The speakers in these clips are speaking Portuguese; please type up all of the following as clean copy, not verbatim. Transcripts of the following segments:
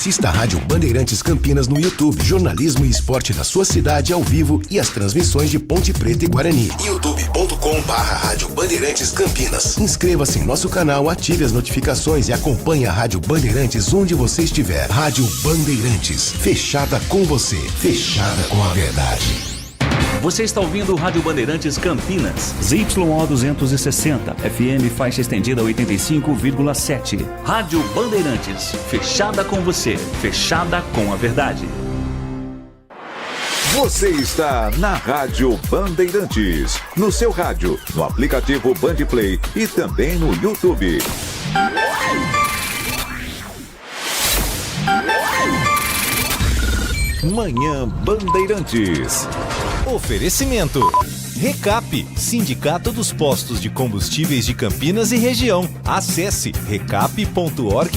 Assista a Rádio Bandeirantes Campinas no YouTube. Jornalismo e esporte da sua cidade ao vivo e as transmissões de Ponte Preta e Guarani. youtube.com/Rádio Bandeirantes Campinas. Inscreva-se em nosso canal, ative as notificações e acompanhe a Rádio Bandeirantes onde você estiver. Rádio Bandeirantes, fechada com você, fechada com a verdade. Você está ouvindo o Rádio Bandeirantes Campinas. ZYO 260, FM faixa estendida 85,7. Rádio Bandeirantes, fechada com você, fechada com a verdade. Você está na Rádio Bandeirantes, no seu rádio, no aplicativo Bandplay e também no YouTube. Manhã Bandeirantes. Oferecimento. Recap, Sindicato dos Postos de Combustíveis de Campinas e Região. Acesse recap.org.br.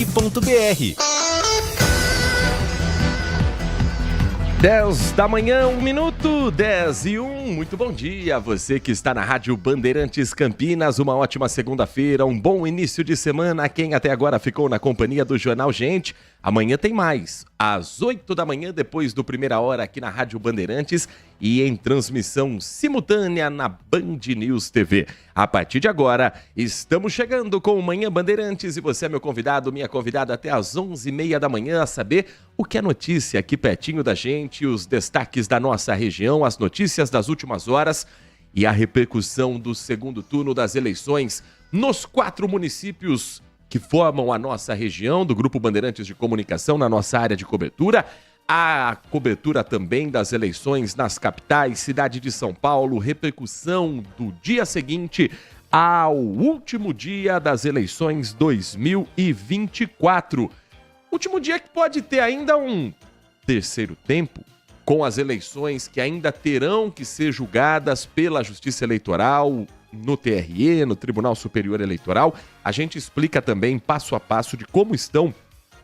10 da manhã, 1 minuto, 10 e 1. Muito bom dia a você que está na Rádio Bandeirantes Campinas. Uma ótima segunda-feira, um bom início de semana. Quem até agora ficou na companhia do Jornal Gente, amanhã tem mais. Às 8 da manhã, depois do Primeira Hora aqui na Rádio Bandeirantes e em transmissão simultânea na Band News TV. A partir de agora, estamos chegando com o Manhã Bandeirantes e você é meu convidado, minha convidada até às 11h30 da manhã a saber o que é notícia aqui pertinho da gente, os destaques da nossa região, as notícias das últimas horas e a repercussão do segundo turno das eleições nos 4 municípios que formam a nossa região, do Grupo Bandeirantes de Comunicação, na nossa área de cobertura. A cobertura também das eleições nas capitais, cidade de São Paulo, repercussão do dia seguinte ao último dia das eleições 2024. Último dia que pode ter ainda um terceiro tempo, com as eleições que ainda terão que ser julgadas pela Justiça Eleitoral, no TRE, no Tribunal Superior Eleitoral. A gente explica também passo a passo de como estão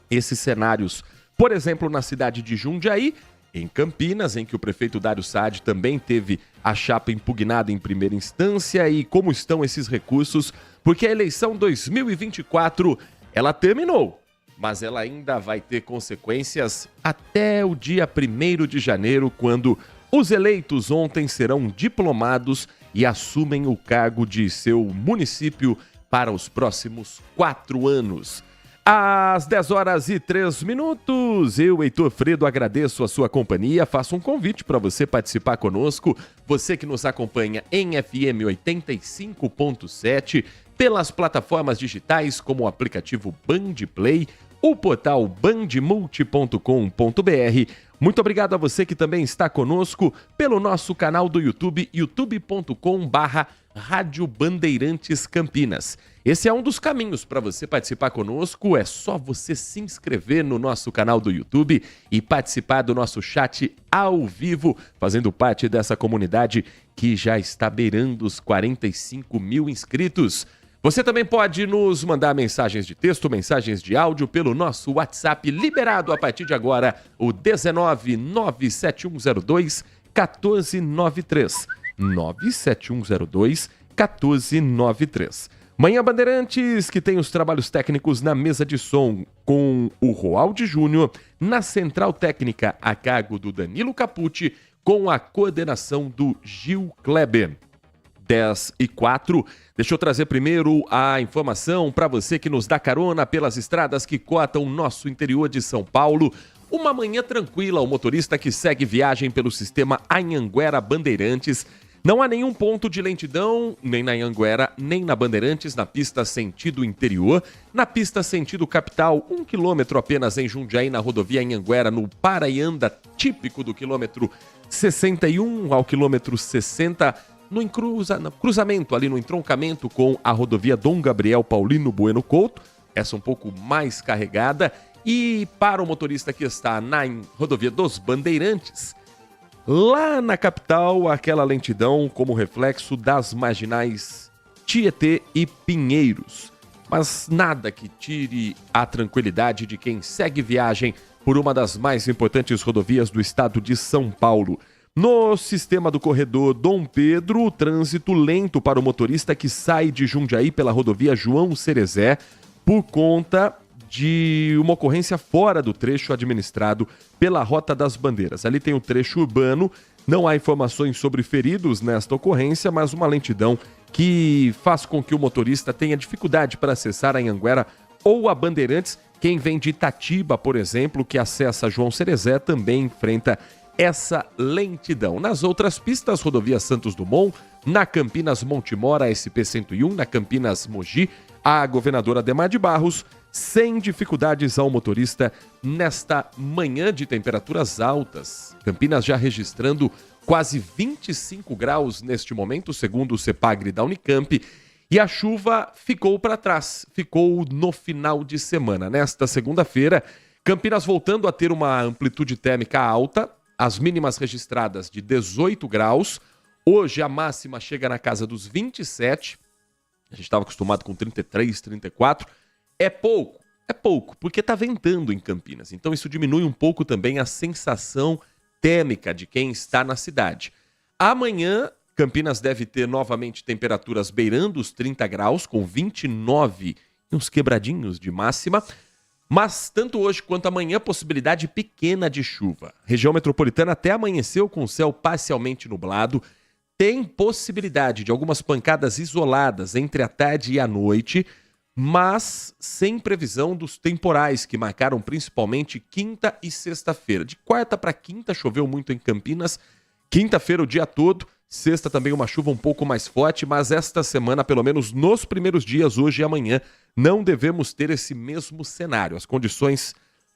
esses cenários, por exemplo, na cidade de Jundiaí, em Campinas, em que o prefeito Dário Saad também teve a chapa impugnada em primeira instância, e como estão esses recursos, porque a eleição 2024, ela terminou, mas ela ainda vai ter consequências até o dia 1º de janeiro, quando os eleitos ontem serão diplomados e assumem o cargo de seu município para os próximos 4 anos. Às 10h03, eu, Heitor Fredo, agradeço a sua companhia. Faço um convite para você participar conosco. Você que nos acompanha em FM 85.7, pelas plataformas digitais como o aplicativo Bandplay, o portal bandmulti.com.br. Muito obrigado a você que também está conosco pelo nosso canal do YouTube, youtube.com/Rádio Bandeirantes Campinas. Esse é um dos caminhos para você participar conosco, é só você se inscrever no nosso canal do YouTube e participar do nosso chat ao vivo, fazendo parte dessa comunidade que já está beirando os 45 mil inscritos. Você também pode nos mandar mensagens de texto, mensagens de áudio pelo nosso WhatsApp, liberado a partir de agora, o 19 97102 1493. 97102 1493. Manhã Bandeirantes, que tem os trabalhos técnicos na mesa de som com o Roaldi Júnior, na central técnica a cargo do Danilo Capucci, com a coordenação do Gil Kleber. 10h04. Deixa eu trazer primeiro a informação para você que nos dá carona pelas estradas que cortam o nosso interior de São Paulo. Uma manhã tranquila, o motorista que segue viagem pelo sistema Anhanguera Bandeirantes. Não há nenhum ponto de lentidão, nem na Anhanguera, nem na Bandeirantes, na pista sentido interior. Na pista sentido capital, 1 quilômetro apenas em Jundiaí, na rodovia Anhanguera, no para-e-anda típico do quilômetro 61 ao quilômetro 60, no cruzamento, ali no entroncamento com a rodovia Dom Gabriel Paulino Bueno Couto, essa um pouco mais carregada. E para o motorista que está na rodovia dos Bandeirantes, lá na capital, aquela lentidão como reflexo das marginais Tietê e Pinheiros. Mas nada que tire a tranquilidade de quem segue viagem por uma das mais importantes rodovias do estado de São Paulo. No sistema do corredor Dom Pedro, o trânsito lento para o motorista que sai de Jundiaí pela rodovia João Cerezé por conta de uma ocorrência fora do trecho administrado pela Rota das Bandeiras. Ali tem o trecho urbano, não há informações sobre feridos nesta ocorrência, mas uma lentidão que faz com que o motorista tenha dificuldade para acessar a Anhanguera ou a Bandeirantes. Quem vem de Itatiba, por exemplo, que acessa João Cerezé, também enfrenta essa lentidão. Nas outras pistas, rodovia Santos Dumont, na Campinas Montemor, a SP-101, na Campinas Mogi, a governadora Adhemar de Barros, sem dificuldades ao motorista nesta manhã de temperaturas altas. Campinas já registrando quase 25 graus neste momento, segundo o CEPAGRE da Unicamp, e a chuva ficou para trás, ficou no final de semana. Nesta segunda-feira, Campinas voltando a ter uma amplitude térmica alta, as mínimas registradas de 18 graus, hoje a máxima chega na casa dos 27, a gente estava acostumado com 33, 34, é pouco, porque está ventando em Campinas, então isso diminui um pouco também a sensação térmica de quem está na cidade. Amanhã, Campinas deve ter novamente temperaturas beirando os 30 graus, com 29 e uns quebradinhos de máxima. Mas tanto hoje quanto amanhã, possibilidade pequena de chuva. Região metropolitana até amanheceu com o céu parcialmente nublado. Tem possibilidade de algumas pancadas isoladas entre a tarde e a noite, mas sem previsão dos temporais que marcaram principalmente quinta e sexta-feira. De quarta para quinta choveu muito em Campinas, quinta-feira o dia todo, sexta também uma chuva um pouco mais forte, mas esta semana, pelo menos nos primeiros dias, hoje e amanhã, não devemos ter esse mesmo cenário. As condições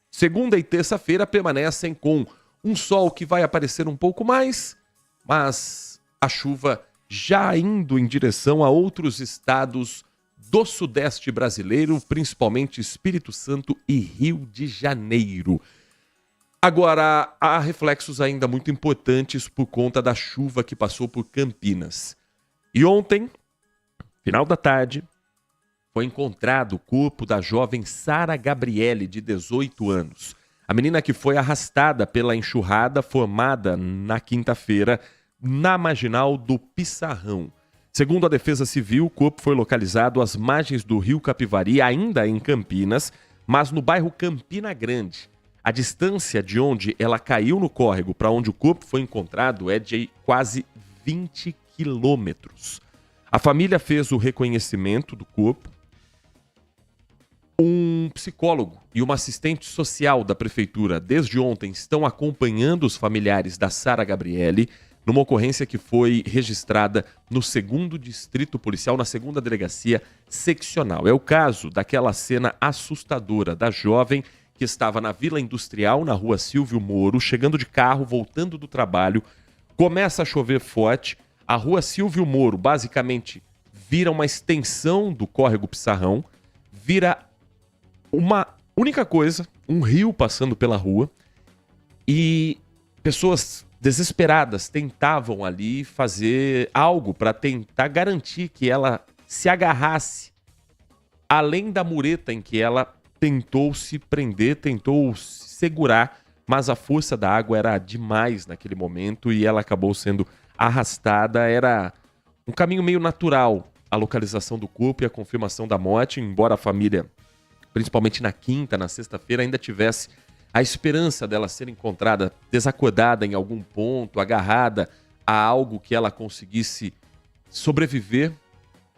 segunda e terça-feira permanecem com um sol que vai aparecer um pouco mais, mas a chuva já indo em direção a outros estados do Sudeste brasileiro, principalmente Espírito Santo e Rio de Janeiro. Agora, há reflexos ainda muito importantes por conta da chuva que passou por Campinas. E ontem, final da tarde, foi encontrado o corpo da jovem Sara Gabriele, de 18 anos. A menina que foi arrastada pela enxurrada formada na quinta-feira na marginal do Pissarrão. Segundo a Defesa Civil, o corpo foi localizado às margens do rio Capivari, ainda em Campinas, mas no bairro Campina Grande. A distância de onde ela caiu no córrego para onde o corpo foi encontrado é de quase 20 quilômetros. A família fez o reconhecimento do corpo. Um psicólogo e uma assistente social da prefeitura desde ontem estão acompanhando os familiares da Sara Gabriele numa ocorrência que foi registrada no 2º Distrito Policial, na 2ª Delegacia Seccional. É o caso daquela cena assustadora da jovem que estava na Vila Industrial, na rua Silvio Moro, chegando de carro, voltando do trabalho. Começa a chover forte. A rua Silvio Moro, basicamente, vira uma extensão do córrego Pissarrão, vira uma única coisa, um rio passando pela rua, e pessoas desesperadas tentavam ali fazer algo para tentar garantir que ela se agarrasse além da mureta em que ela tentou se prender, tentou se segurar, mas a força da água era demais naquele momento e ela acabou sendo arrastada. Era um caminho meio natural a localização do corpo e a confirmação da morte, embora a família, principalmente na quinta, na sexta-feira, ainda tivesse a esperança dela ser encontrada desacordada em algum ponto, agarrada a algo que ela conseguisse sobreviver,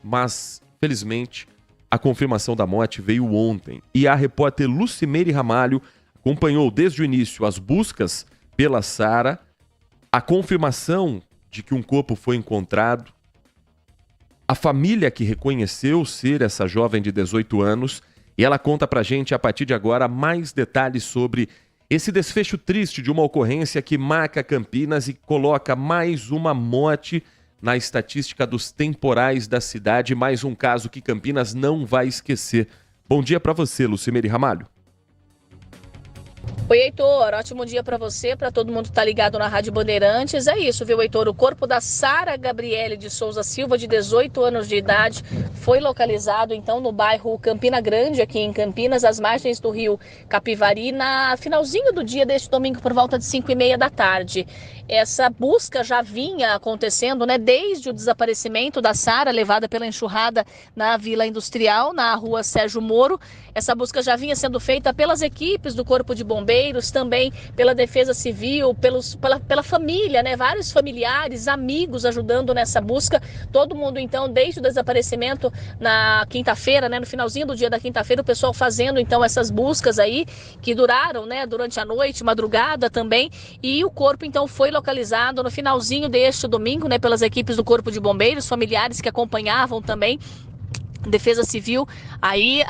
mas, felizmente, a confirmação da morte veio ontem. E a repórter Lucimeire Ramalho acompanhou desde o início as buscas pela Sara, a confirmação de que um corpo foi encontrado, a família que reconheceu ser essa jovem de 18 anos, e ela conta pra gente, a partir de agora, mais detalhes sobre esse desfecho triste de uma ocorrência que marca Campinas e coloca mais uma morte na estatística dos temporais da cidade, mais um caso que Campinas não vai esquecer. Bom dia pra você, Lucimeire Ramalho. Oi, Heitor, ótimo dia para você, para todo mundo que tá ligado na Rádio Bandeirantes. É isso, viu, Heitor? O corpo da Sara Gabriele de Souza Silva, de 18 anos de idade, foi localizado, então, no bairro Campina Grande, aqui em Campinas, às margens do rio Capivari, na finalzinho do dia deste domingo, por volta de 5h30 da tarde. Essa busca já vinha acontecendo, né, desde o desaparecimento da Sara, levada pela enxurrada na Vila Industrial, na rua Sérgio Moro. Essa busca já vinha sendo feita pelas equipes do Corpo de Bombeiros, também pela Defesa Civil, pela família, né? Vários familiares, amigos ajudando nessa busca. Todo mundo, então, desde o desaparecimento na quinta-feira, né? No finalzinho do dia da quinta-feira, o pessoal fazendo, então, essas buscas aí, que duraram, né? Durante a noite, madrugada também. E o corpo, então, foi localizado no finalzinho deste domingo, né? Pelas equipes do Corpo de Bombeiros, familiares que acompanhavam também Defesa Civil. Aí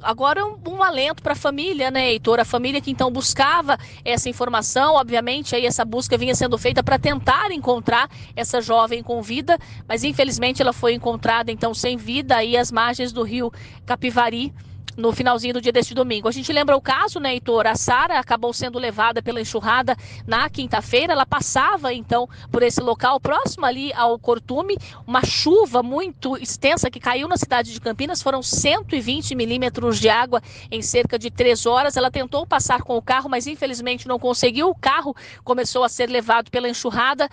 agora um alento para a família, né, Heitor? A família que então buscava essa informação, obviamente aí essa busca vinha sendo feita para tentar encontrar essa jovem com vida, mas infelizmente ela foi encontrada então sem vida aí às margens do rio Capivari, no finalzinho do dia deste domingo. A gente lembra o caso, né, Heitor? A Sara acabou sendo levada pela enxurrada na quinta-feira. Ela passava, então, por esse local, próximo ali ao Cortume. Uma chuva muito extensa que caiu na cidade de Campinas. Foram 120 milímetros de água em cerca de 3 horas. Ela tentou passar com o carro, mas infelizmente não conseguiu. O carro começou a ser levado pela enxurrada.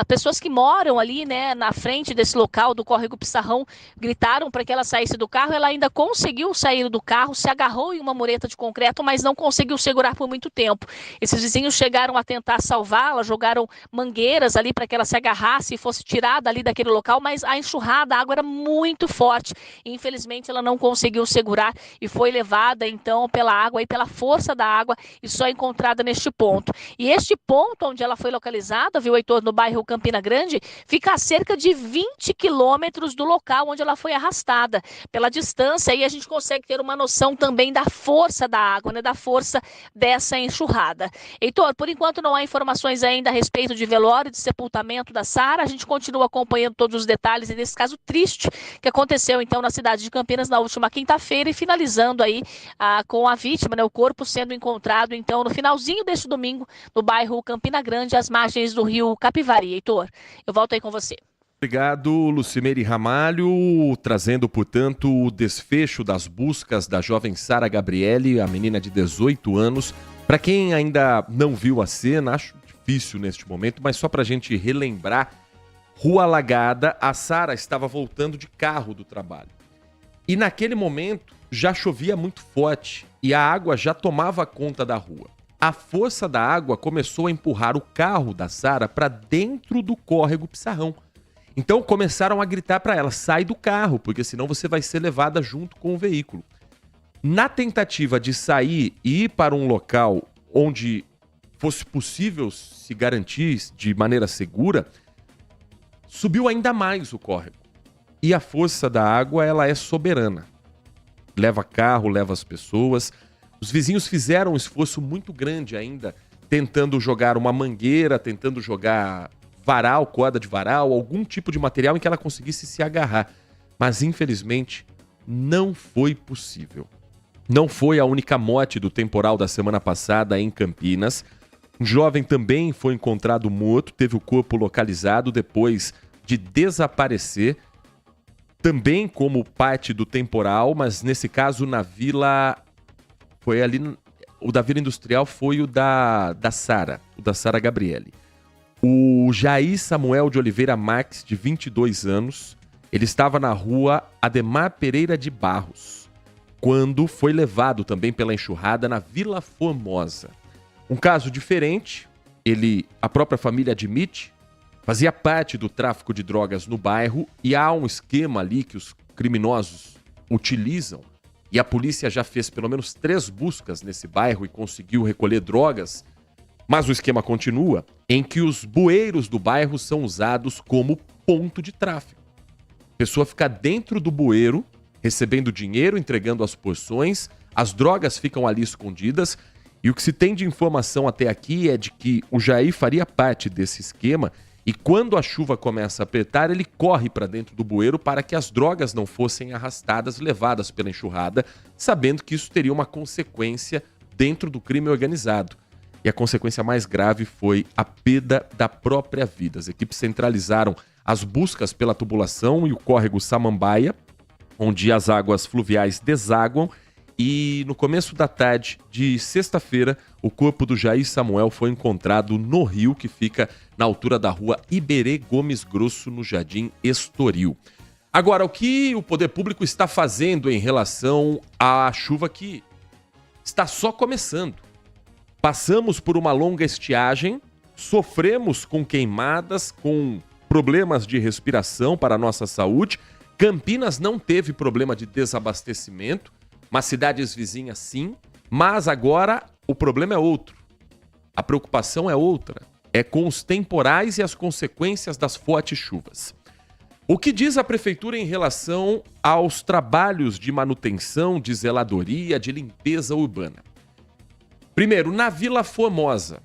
Pessoas que moram ali, né, na frente desse local do Córrego Pissarrão gritaram para que ela saísse do carro. Ela ainda conseguiu sair do carro, se agarrou em uma mureta de concreto, mas não conseguiu segurar por muito tempo. Esses vizinhos chegaram a tentar salvá-la, jogaram mangueiras ali para que ela se agarrasse e fosse tirada ali daquele local, mas a enxurrada, a água era muito forte. Infelizmente, ela não conseguiu segurar e foi levada, então, pela água e pela força da água e só encontrada neste ponto. E este ponto onde ela foi localizada, viu, Heitor, no bairro Campina Grande, fica a cerca de 20 quilômetros do local onde ela foi arrastada. Pela distância, aí a gente consegue ter uma noção também da força da água, né, da força dessa enxurrada. Heitor, por enquanto não há informações ainda a respeito de velório e de sepultamento da Sara. A gente continua acompanhando todos os detalhes desse caso triste que aconteceu então na cidade de Campinas na última quinta-feira e finalizando aí com a vítima, né, o corpo sendo encontrado então no finalzinho deste domingo no bairro Campina Grande, às margens do rio Capivari. Heitor, eu volto aí com você. Obrigado, Lucimeire Ramalho, trazendo, portanto, o desfecho das buscas da jovem Sara Gabriele, a menina de 18 anos. Para quem ainda não viu a cena, acho difícil neste momento, mas só para a gente relembrar, rua alagada, a Sara estava voltando de carro do trabalho. E naquele momento já chovia muito forte e a água já tomava conta da rua. A força da água começou a empurrar o carro da Sara para dentro do córrego Pissarrão. Então começaram a gritar para ela, sai do carro, porque senão você vai ser levada junto com o veículo. Na tentativa de sair e ir para um local onde fosse possível se garantir de maneira segura, subiu ainda mais o córrego. E a força da água, ela é soberana. Leva carro, leva as pessoas. Os vizinhos fizeram um esforço muito grande ainda, tentando jogar uma mangueira, tentando jogar varal, corda de varal, algum tipo de material em que ela conseguisse se agarrar. Mas, infelizmente, não foi possível. Não foi a única morte do temporal da semana passada em Campinas. Um jovem também foi encontrado morto, teve o corpo localizado depois de desaparecer, também como parte do temporal, mas nesse caso na vila... Foi ali... O da Vila Industrial foi o da Sara, o da Sara Gabriele. O Jair Samuel de Oliveira Marques, de 22 anos, ele estava na rua Ademar Pereira de Barros, quando foi levado também pela enxurrada na Vila Formosa. Um caso diferente, a própria família admite, fazia parte do tráfico de drogas no bairro e há um esquema ali que os criminosos utilizam e a polícia já fez pelo menos 3 buscas nesse bairro e conseguiu recolher drogas. Mas o esquema continua em que os bueiros do bairro são usados como ponto de tráfico. A pessoa fica dentro do bueiro, recebendo dinheiro, entregando as porções, as drogas ficam ali escondidas e o que se tem de informação até aqui é de que o Jair faria parte desse esquema e quando a chuva começa a apertar, ele corre para dentro do bueiro para que as drogas não fossem arrastadas, levadas pela enxurrada, sabendo que isso teria uma consequência dentro do crime organizado. E a consequência mais grave foi a perda da própria vida. As equipes centralizaram as buscas pela tubulação e o córrego Samambaia, onde as águas fluviais desaguam. E no começo da tarde de sexta-feira, o corpo do Jair Samuel foi encontrado no rio, que fica na altura da rua Iberê Gomes Grosso, no Jardim Estoril. Agora, o que o poder público está fazendo em relação à chuva que está só começando? Passamos por uma longa estiagem, sofremos com queimadas, com problemas de respiração para a nossa saúde. Campinas não teve problema de desabastecimento, mas cidades vizinhas sim. Mas agora o problema é outro. A preocupação é outra. É com os temporais e as consequências das fortes chuvas. O que diz a prefeitura em relação aos trabalhos de manutenção, de zeladoria, de limpeza urbana? Primeiro, na Vila Formosa,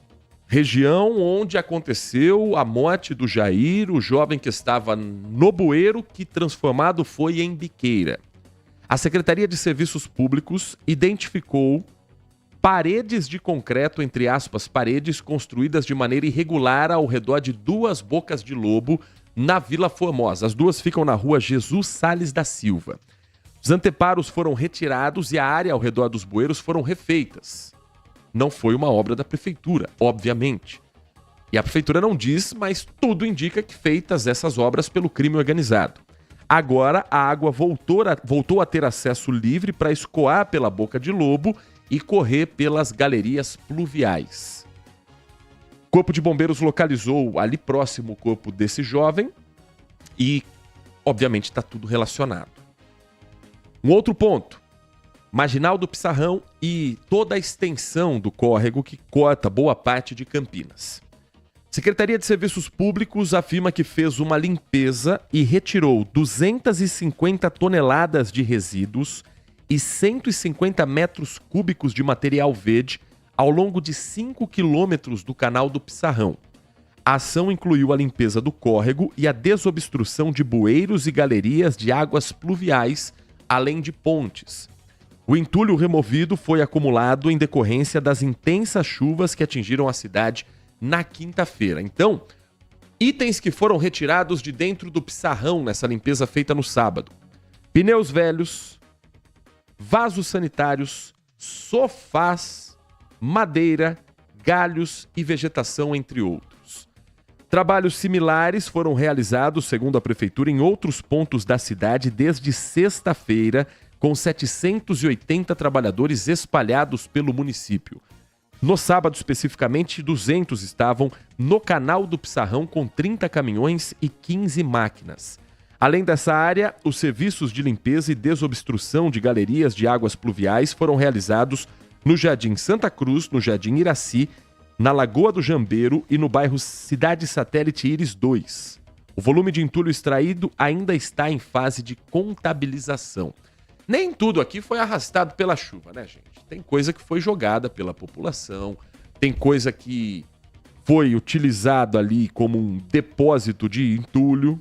região onde aconteceu a morte do Jair, o jovem que estava no bueiro, que transformado foi em biqueira. A Secretaria de Serviços Públicos identificou paredes de concreto, entre aspas, paredes construídas de maneira irregular ao redor de 2 bocas de lobo na Vila Formosa. As duas ficam na rua Jesus Salles da Silva. Os anteparos foram retirados e a área ao redor dos bueiros foram refeitas. Não foi uma obra da prefeitura, obviamente. E a prefeitura não diz, mas tudo indica que feitas essas obras pelo crime organizado. Agora a água voltou a ter acesso livre para escoar pela boca de lobo e correr pelas galerias pluviais. O Corpo de Bombeiros localizou ali próximo o corpo desse jovem e, obviamente, está tudo relacionado. Um outro ponto. Marginal do Pissarrão e toda a extensão do córrego que corta boa parte de Campinas. Secretaria de Serviços Públicos afirma que fez uma limpeza e retirou 250 toneladas de resíduos e 150 metros cúbicos de material verde ao longo de 5 quilômetros do canal do Pissarrão. A ação incluiu a limpeza do córrego e a desobstrução de bueiros e galerias de águas pluviais, além de pontes. O entulho removido foi acumulado em decorrência das intensas chuvas que atingiram a cidade na quinta-feira. Então, itens que foram retirados de dentro do Pissarrão nessa limpeza feita no sábado: pneus velhos, vasos sanitários, sofás, madeira, galhos e vegetação, entre outros. Trabalhos similares foram realizados, segundo a prefeitura, em outros pontos da cidade desde sexta-feira, com 780 trabalhadores espalhados pelo município. No sábado, especificamente, 200 estavam no canal do Pissarrão com 30 caminhões e 15 máquinas. Além dessa área, os serviços de limpeza e desobstrução de galerias de águas pluviais foram realizados no Jardim Santa Cruz, no Jardim Iraci, na Lagoa do Jambeiro e no bairro Cidade Satélite Íris 2. O volume de entulho extraído ainda está em fase de contabilização. Nem tudo aqui foi arrastado pela chuva, né, gente? Tem coisa que foi jogada pela população, tem coisa que foi utilizado ali como um depósito de entulho.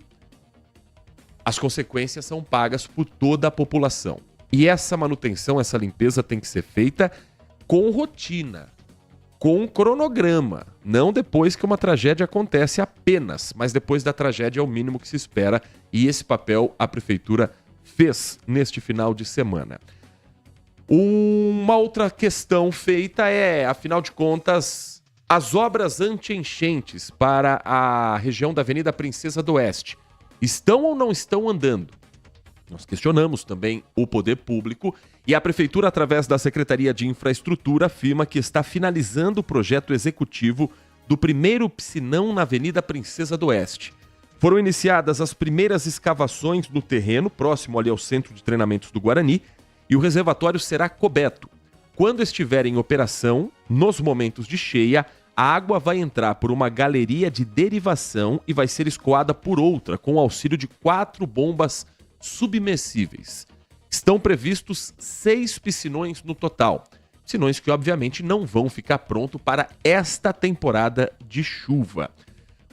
As consequências são pagas por toda a população. E essa manutenção, essa limpeza tem que ser feita com rotina, com cronograma. Não depois que uma tragédia acontece apenas, mas depois da tragédia é o mínimo que se espera. E esse papel a prefeitura fez neste final de semana. Uma outra questão feita é, afinal de contas, as obras anti-enchentes para a região da Avenida Princesa do Oeste estão ou não estão andando? Nós questionamos também o poder público e a prefeitura, através da Secretaria de Infraestrutura, afirma que está finalizando o projeto executivo do primeiro piscinão na Avenida Princesa do Oeste. Foram iniciadas as primeiras escavações no terreno, próximo ali ao Centro de Treinamentos do Guarani, e o reservatório será coberto. Quando estiver em operação, nos momentos de cheia, a água vai entrar por uma galeria de derivação e vai ser escoada por outra, com o auxílio de 4 bombas submersíveis. Estão previstos 6 piscinões no total. Piscinões que, obviamente, não vão ficar prontos para esta temporada de chuva.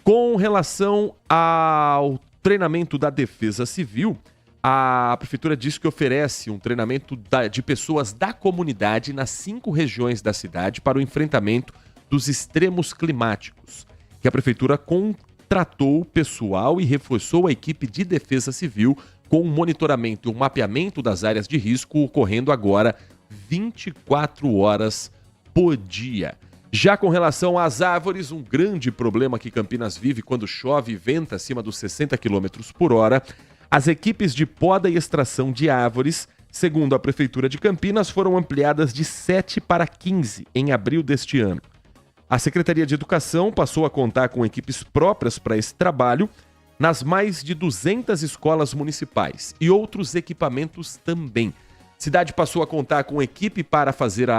Com relação ao treinamento da Defesa Civil, a prefeitura disse que oferece um treinamento de pessoas da comunidade nas 5 regiões da cidade para o enfrentamento dos extremos climáticos, que a prefeitura contratou pessoal e reforçou a equipe de defesa civil com um monitoramento e um mapeamento das áreas de risco ocorrendo agora 24 horas por dia. Já com relação às árvores, um grande problema que Campinas vive quando chove e venta acima dos 60 km por hora, as equipes de poda e extração de árvores, segundo a Prefeitura de Campinas, foram ampliadas de 7 para 15 em abril deste ano. A Secretaria de Educação passou a contar com equipes próprias para esse trabalho nas mais de 200 escolas municipais e outros equipamentos também. A cidade passou a contar com equipe para fazer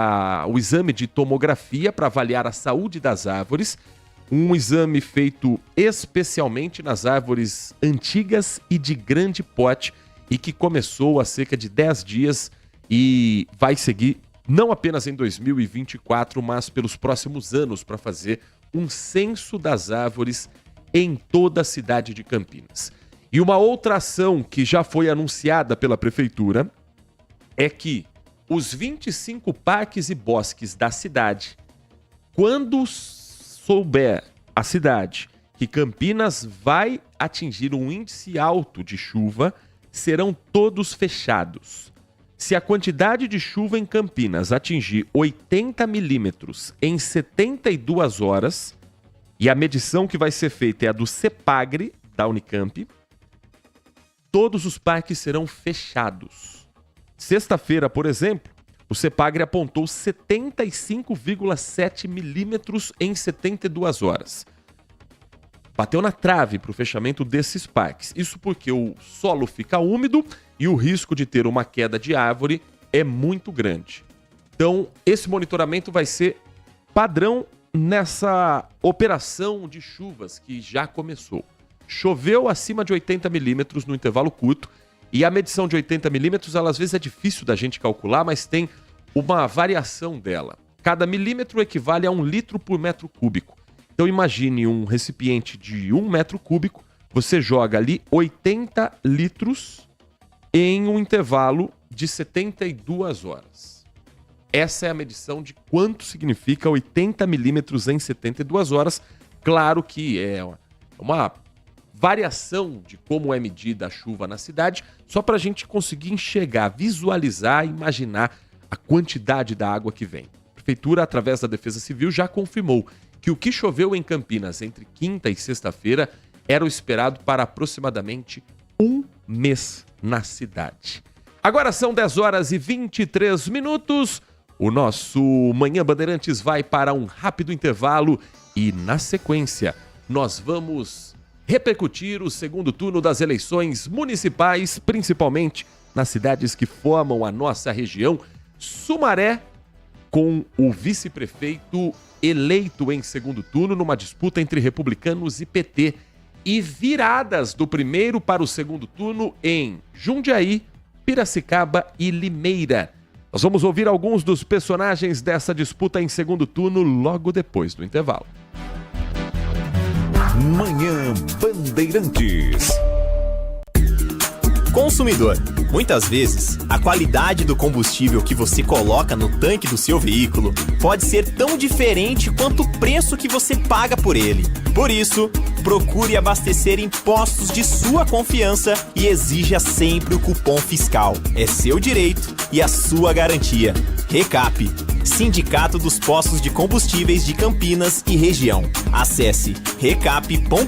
o exame de tomografia para avaliar a saúde das árvores, um exame feito especialmente nas árvores antigas e de grande porte e que começou há cerca de 10 dias e vai seguir não apenas em 2024, mas pelos próximos anos para fazer um censo das árvores em toda a cidade de Campinas. E uma outra ação que já foi anunciada pela Prefeitura é que os 25 parques e bosques da cidade, quando souber a cidade que Campinas vai atingir um índice alto de chuva, serão todos fechados. Se a quantidade de chuva em Campinas atingir 80 milímetros em 72 horas, e a medição que vai ser feita é a do CEPAGRE, da Unicamp, todos os parques serão fechados. Sexta-feira, por exemplo, o CEPAGRE apontou 75,7 milímetros em 72 horas. Bateu na trave para o fechamento desses parques. Isso porque o solo fica úmido e o risco de ter uma queda de árvore é muito grande. Então, esse monitoramento vai ser padrão nessa operação de chuvas que já começou. Choveu acima de 80 milímetros no intervalo curto. E a medição de 80 milímetros, ela às vezes é difícil da gente calcular, mas tem uma variação dela. Cada milímetro equivale a 1 litro por metro cúbico. Então imagine um recipiente de 1 metro cúbico, você joga ali 80 litros em um intervalo de 72 horas. Essa é a medição de quanto significa 80 milímetros em 72 horas. Claro que é uma variação de como é medida a chuva na cidade, só para a gente conseguir enxergar, visualizar, imaginar a quantidade da água que vem. A Prefeitura, através da Defesa Civil, já confirmou que o que choveu em Campinas entre quinta e sexta-feira era o esperado para aproximadamente 1 mês na cidade. Agora são 10 horas e 23 minutos. O nosso Manhã Bandeirantes vai para um rápido intervalo e, na sequência, nós vamos repercutir o segundo turno das eleições municipais, principalmente nas cidades que formam a nossa região. Sumaré, com o vice-prefeito eleito em segundo turno numa disputa entre republicanos e PT. E viradas do primeiro para o segundo turno em Jundiaí, Piracicaba e Limeira. Nós vamos ouvir alguns dos personagens dessa disputa em segundo turno logo depois do intervalo. Manhã Bandeirantes. Consumidor, muitas vezes, a qualidade do combustível que você coloca no tanque do seu veículo pode ser tão diferente quanto o preço que você paga por ele. Por isso, procure abastecer em postos de sua confiança e exija sempre o cupom fiscal. É seu direito e a sua garantia. Recap, Sindicato dos Postos de Combustíveis de Campinas e Região. Acesse recap.org.br.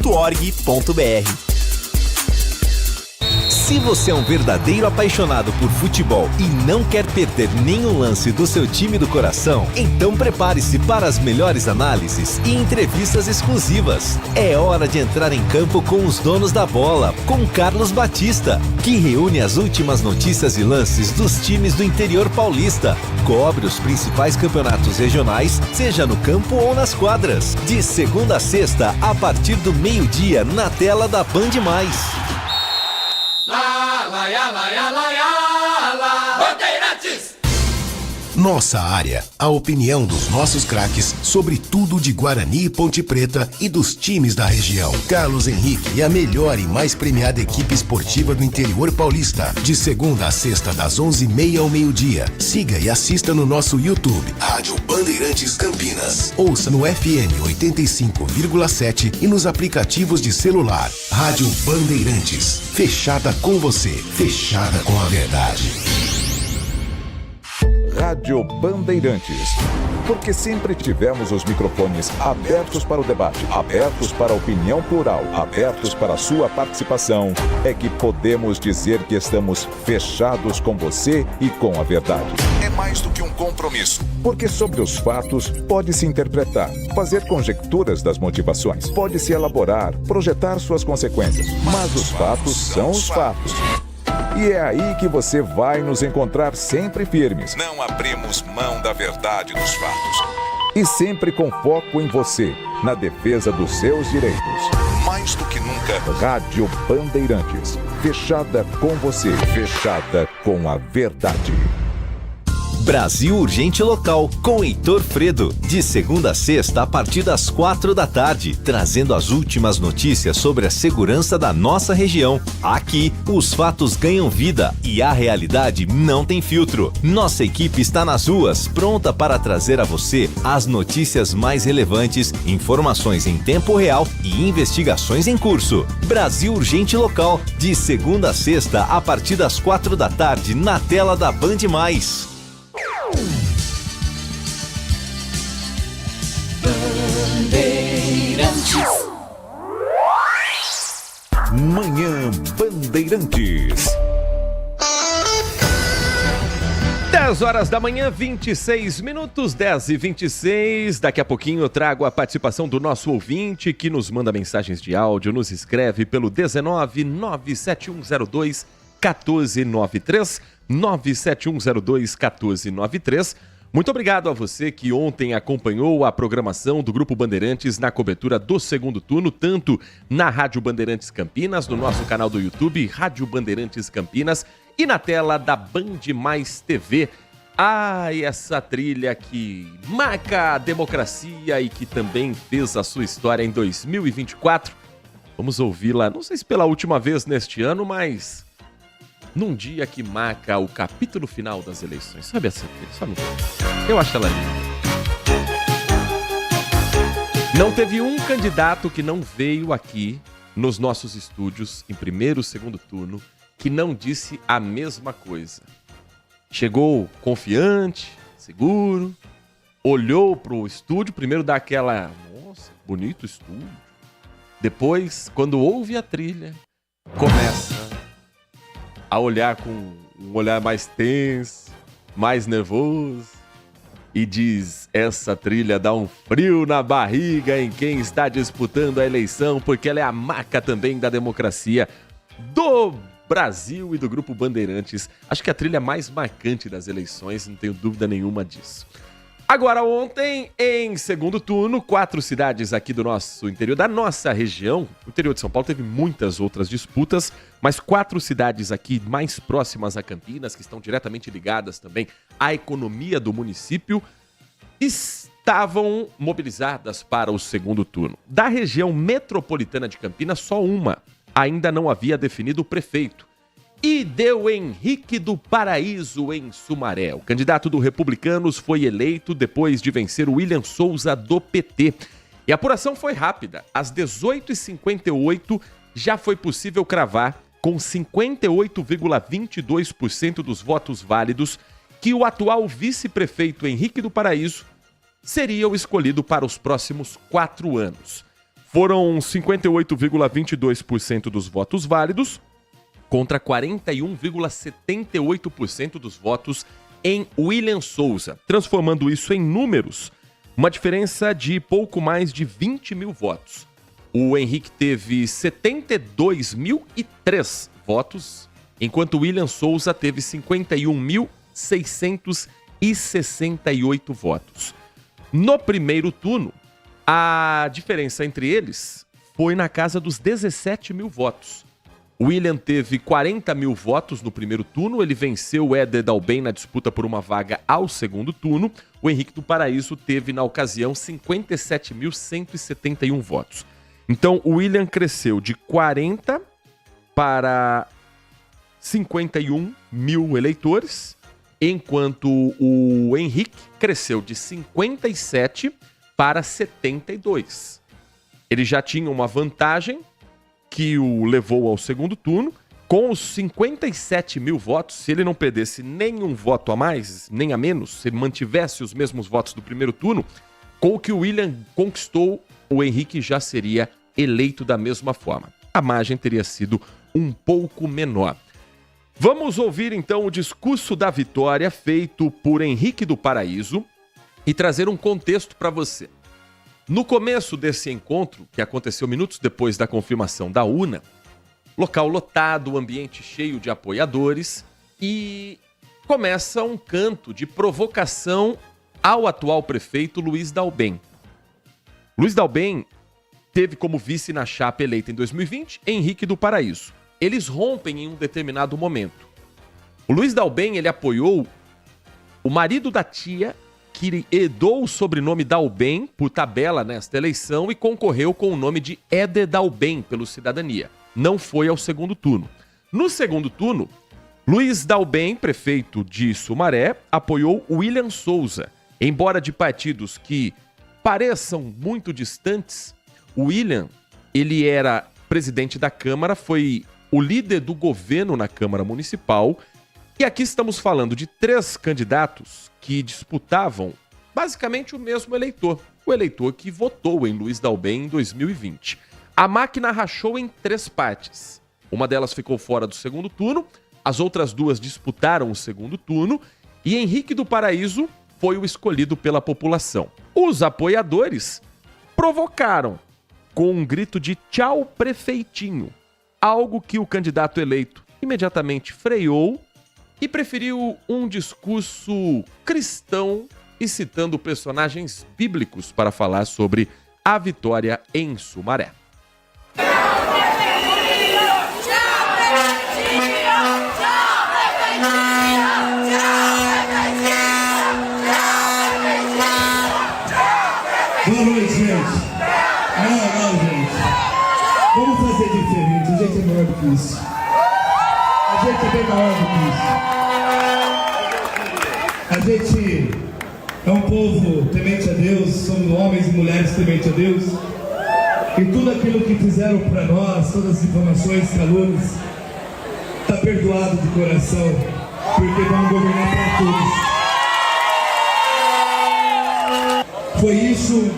Se você é um verdadeiro apaixonado por futebol e não quer perder nenhum lance do seu time do coração, então prepare-se para as melhores análises e entrevistas exclusivas. É hora de entrar em campo com os donos da bola, com Carlos Batista, que reúne as últimas notícias e lances dos times do interior paulista. Cobre os principais campeonatos regionais, seja no campo ou nas quadras. De segunda a sexta, a partir do meio-dia, na tela da Band+. Nossa área, a opinião dos nossos craques sobre tudo de Guarani e Ponte Preta e dos times da região. Carlos Henrique e a melhor e mais premiada equipe esportiva do interior paulista. De segunda a sexta, das 11h30 ao meio-dia. Siga e assista no nosso YouTube, Rádio Bandeirantes Campinas. Ouça no FM 85,7 e nos aplicativos de celular. Rádio Bandeirantes. Fechada com você. Fechada com a verdade. Rádio Bandeirantes. Porque sempre tivemos os microfones abertos para o debate, abertos para a opinião plural, abertos para a sua participação, é que podemos dizer que estamos fechados com você e com a verdade. É mais do que um compromisso. Porque sobre os fatos pode-se interpretar, fazer conjecturas das motivações, pode-se elaborar, projetar suas consequências. Mas os fatos são os fatos. E é aí que você vai nos encontrar sempre firmes. Não abrimos mão da verdade dos fatos. E sempre com foco em você, na defesa dos seus direitos. Mais do que nunca, Rádio Bandeirantes. Fechada com você, fechada com a verdade. Brasil Urgente Local, com Heitor Fredo, de segunda a sexta a partir das 4h, trazendo as últimas notícias sobre a segurança da nossa região. Aqui, os fatos ganham vida e a realidade não tem filtro. Nossa equipe está nas ruas, pronta para trazer a você as notícias mais relevantes, informações em tempo real e investigações em curso. Brasil Urgente Local, de segunda a sexta a partir das 4h, na tela da Band+. Manhã Bandeirantes. 10 horas da manhã, 26 minutos, 10h26. Daqui a pouquinho eu trago a participação do nosso ouvinte que nos manda mensagens de áudio, nos escreve pelo 19 97102 1493, 97102 1493. Muito obrigado a você que ontem acompanhou a programação do Grupo Bandeirantes na cobertura do segundo turno, tanto na Rádio Bandeirantes Campinas, no nosso canal do YouTube, Rádio Bandeirantes Campinas, e na tela da Band Mais TV. Ai, essa trilha que marca a democracia e que também fez a sua história em 2024. Vamos ouvi-la, não sei se pela última vez neste ano, mas num dia que marca o capítulo final das eleições. Sabe essa trilha? Sabe? Eu acho ela linda. Não teve um candidato que não veio aqui nos nossos estúdios, em primeiro e segundo turno, que não disse a mesma coisa. Chegou confiante, seguro, olhou pro estúdio, primeiro dá aquela, nossa, bonito estúdio. Depois, quando ouve a trilha, começa a olhar com um olhar mais tenso, mais nervoso, e diz, essa trilha dá um frio na barriga em quem está disputando a eleição, porque ela é a marca também da democracia do Brasil e do Grupo Bandeirantes. Acho que a trilha mais marcante das eleições, não tenho dúvida nenhuma disso. Agora, ontem, em segundo turno, 4 cidades aqui do nosso interior, da nossa região. O interior de São Paulo teve muitas outras disputas, mas 4 cidades aqui mais próximas a Campinas, que estão diretamente ligadas também à economia do município, estavam mobilizadas para o segundo turno. Da região metropolitana de Campinas, só uma ainda não havia definido o prefeito. E deu Henrique do Paraíso em Sumaré. O candidato do Republicanos foi eleito depois de vencer o William Souza do PT. E a apuração foi rápida. Às 18h58 já foi possível cravar, com 58,22% dos votos válidos, que o atual vice-prefeito Henrique do Paraíso seria o escolhido para os próximos 4 anos. Foram 58,22% dos votos válidos, contra 41,78% dos votos em William Souza, transformando isso em números, uma diferença de pouco mais de 20 mil votos. O Henrique teve 72.003 votos, enquanto William Souza teve 51.668 votos. No primeiro turno, a diferença entre eles foi na casa dos 17 mil votos. O William teve 40 mil votos no primeiro turno, ele venceu o Éder Dalben na disputa por uma vaga ao segundo turno. O Henrique do Paraíso teve, na ocasião, 57.171 votos. Então, o William cresceu de 40 para 51 mil eleitores, enquanto o Henrique cresceu de 57 para 72. Ele já tinha uma vantagem que o levou ao segundo turno. Com os 57 mil votos, se ele não perdesse nenhum voto a mais, nem a menos, se ele mantivesse os mesmos votos do primeiro turno, com o que o William conquistou, o Henrique já seria eleito da mesma forma. A margem teria sido um pouco menor. Vamos ouvir então o discurso da vitória feito por Henrique do Paraíso e trazer um contexto para você. No começo desse encontro, que aconteceu minutos depois da confirmação da urna, local lotado, ambiente cheio de apoiadores, e começa um canto de provocação ao atual prefeito Luiz Dalben. Luiz Dalben teve como vice na chapa eleita em 2020 Henrique do Paraíso. Eles rompem em um determinado momento. O Luiz Dalben, ele apoiou o marido da tia, que herdou o sobrenome Dalben por tabela nesta eleição e concorreu com o nome de Éder Dalben pelo Cidadania. Não foi ao segundo turno. No segundo turno, Luiz Dalben, prefeito de Sumaré, apoiou William Souza. Embora de partidos que pareçam muito distantes, o William, ele era presidente da Câmara, foi o líder do governo na Câmara Municipal. E aqui estamos falando de 3 candidatos que disputavam basicamente o mesmo eleitor. O eleitor que votou em Luiz Dalben em 2020. A máquina rachou em 3 partes. Uma delas ficou fora do segundo turno, as outras 2 disputaram o segundo turno e Henrique do Paraíso foi o escolhido pela população. Os apoiadores provocaram com um grito de tchau prefeitinho, algo que o candidato eleito imediatamente freou e preferiu um discurso cristão e citando personagens bíblicos para falar sobre a vitória em Sumaré. Boa noite, gente. Não, gente. Vamos fazer diferente. A gente é melhor do que isso. A gente é bem maior do que isso. A gente é um povo temente a Deus, somos homens e mulheres tementes a Deus. E tudo aquilo que fizeram para nós, todas as informações, calúnias, está perdoado de coração, porque vamos governar para todos. Foi isso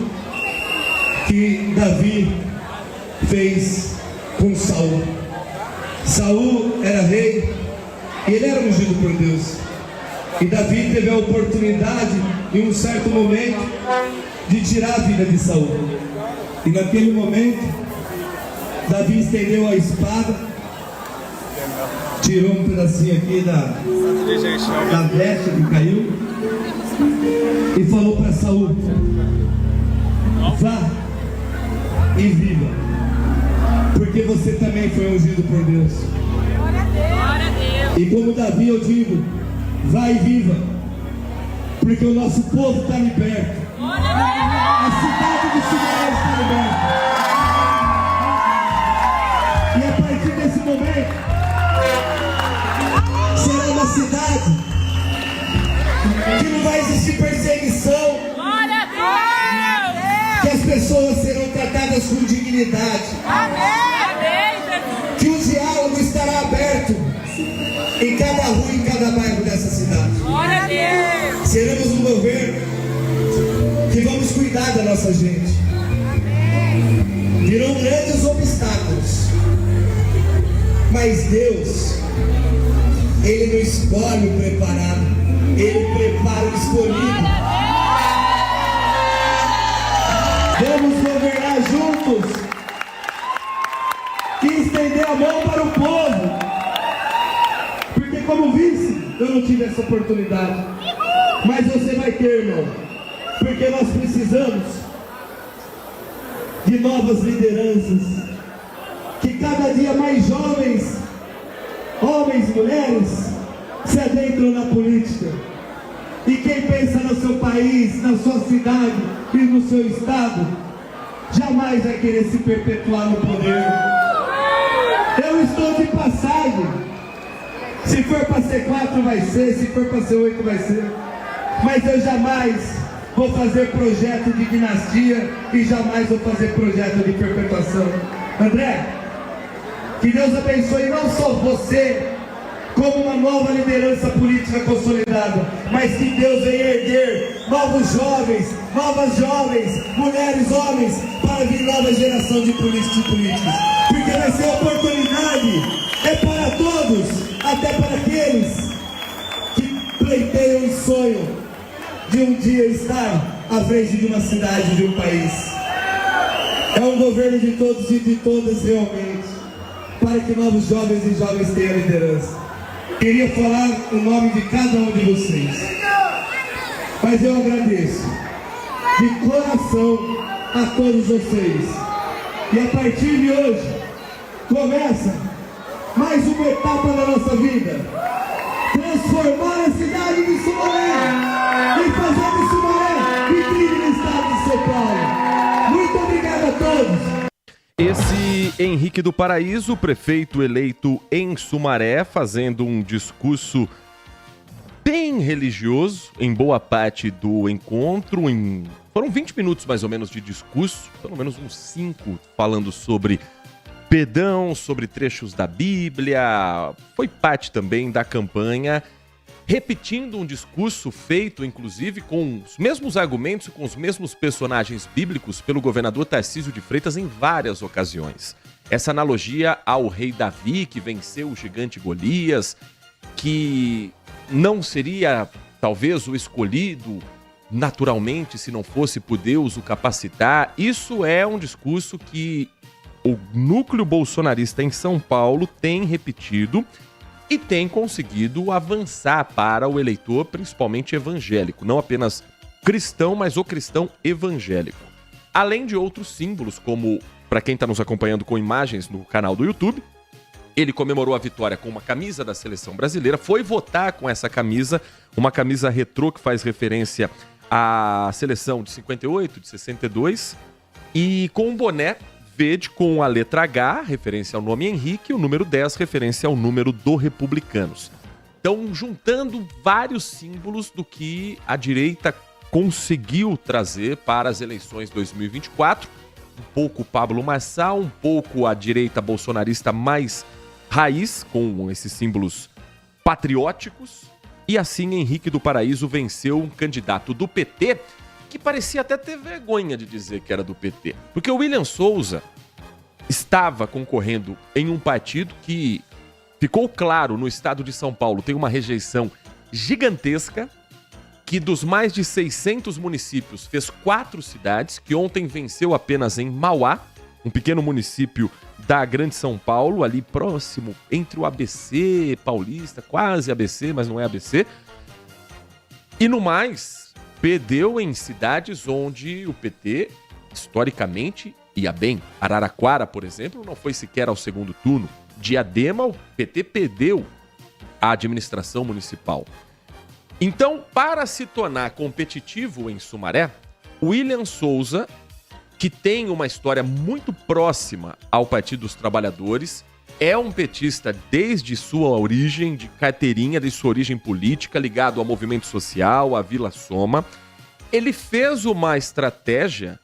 que Davi fez com Saul. Saul era rei e ele era ungido por Deus. E Davi teve a oportunidade, em um certo momento, de tirar a vida de Saul. E naquele momento, Davi estendeu a espada, tirou um pedacinho aqui da veste que caiu e falou para Saul: vá e viva, porque você também foi ungido por Deus. E como Davi eu digo: vá e viva, porque o nosso povo está liberto. A cidade de Sumaré está liberta. E a partir desse momento será uma cidade que não vai existir perseguição, que as pessoas serão tratadas com dignidade, que o diálogo estará aberto em cada rua, em cada bairro dessa cidade. Seremos um governo que vamos cuidar da nossa gente. Virão grandes obstáculos, mas Deus, Ele não escolhe o preparado, Ele prepara o escolhido. Vamos governar juntos e estender a mão para o povo, porque como vice eu não tive essa oportunidade, mas você vai ter, irmão, porque nós precisamos de novas lideranças, que cada dia mais jovens, homens e mulheres, se adentram na política. E quem pensa no seu país, na sua cidade e no seu estado, jamais vai querer se perpetuar no poder. Eu estou de passagem. Se for para ser 4 vai ser, se for para ser 8 vai ser. Mas eu jamais vou fazer projeto de dinastia e jamais vou fazer projeto de perpetuação. André, que Deus abençoe não só você como uma nova liderança política consolidada, mas que Deus venha erguer novos jovens, novas jovens, mulheres, homens, para vir nova geração de políticos e políticas. Porque vai ser oportunidade, é para todos, até para aqueles que pleiteiam o sonho de um dia estar à frente de uma cidade, de um país. É um governo de todos e de todas realmente, para que novos jovens e jovens tenham liderança. Queria falar o nome de cada um de vocês, mas eu agradeço de coração a todos vocês. E a partir de hoje começa mais uma etapa da nossa vida: transformar a cidade de Sumaré e fazer de Sumaré vitrine no estado de São Paulo. Muito obrigado a todos. Esse Henrique do Paraíso, prefeito eleito em Sumaré, fazendo um discurso bem religioso em boa parte do encontro. Foram 20 minutos mais ou menos de discurso, pelo menos uns 5 falando sobre perdão, sobre trechos da Bíblia. Foi parte também da campanha, repetindo um discurso feito, inclusive, com os mesmos argumentos e com os mesmos personagens bíblicos pelo governador Tarcísio de Freitas em várias ocasiões. Essa analogia ao rei Davi, que venceu o gigante Golias, que não seria, talvez, o escolhido naturalmente se não fosse por Deus o capacitar. Isso é um discurso que o núcleo bolsonarista em São Paulo tem repetido e tem conseguido avançar para o eleitor, principalmente evangélico. Não apenas cristão, mas o cristão evangélico. Além de outros símbolos, como, para quem está nos acompanhando com imagens no canal do YouTube, ele comemorou a vitória com uma camisa da seleção brasileira, foi votar com essa camisa, uma camisa retrô que faz referência à seleção de 58, de 62, e com um boné verde com a letra H, referência ao nome Henrique, e o número 10, referência ao número do Republicanos. Então, juntando vários símbolos do que a direita conseguiu trazer para as eleições 2024, um pouco Pablo Marçal, um pouco a direita bolsonarista mais raiz, com esses símbolos patrióticos, e assim Henrique do Paraíso venceu um candidato do PT, que parecia até ter vergonha de dizer que era do PT. Porque o William Souza estava concorrendo em um partido que ficou claro no estado de São Paulo, tem uma rejeição gigantesca, que dos mais de 600 municípios fez 4 cidades, que ontem venceu apenas em Mauá, um pequeno município da Grande São Paulo, ali próximo entre o ABC, Paulista, quase ABC, mas não é ABC. E no mais, perdeu em cidades onde o PT, historicamente, ia bem. Araraquara, por exemplo, não foi sequer ao segundo turno. Diadema, o PT perdeu a administração municipal. Então, para se tornar competitivo em Sumaré, William Souza, que tem uma história muito próxima ao Partido dos Trabalhadores, é um petista desde sua origem de carteirinha, desde sua origem política, ligado ao movimento social, à Vila Soma. Ele fez uma estratégia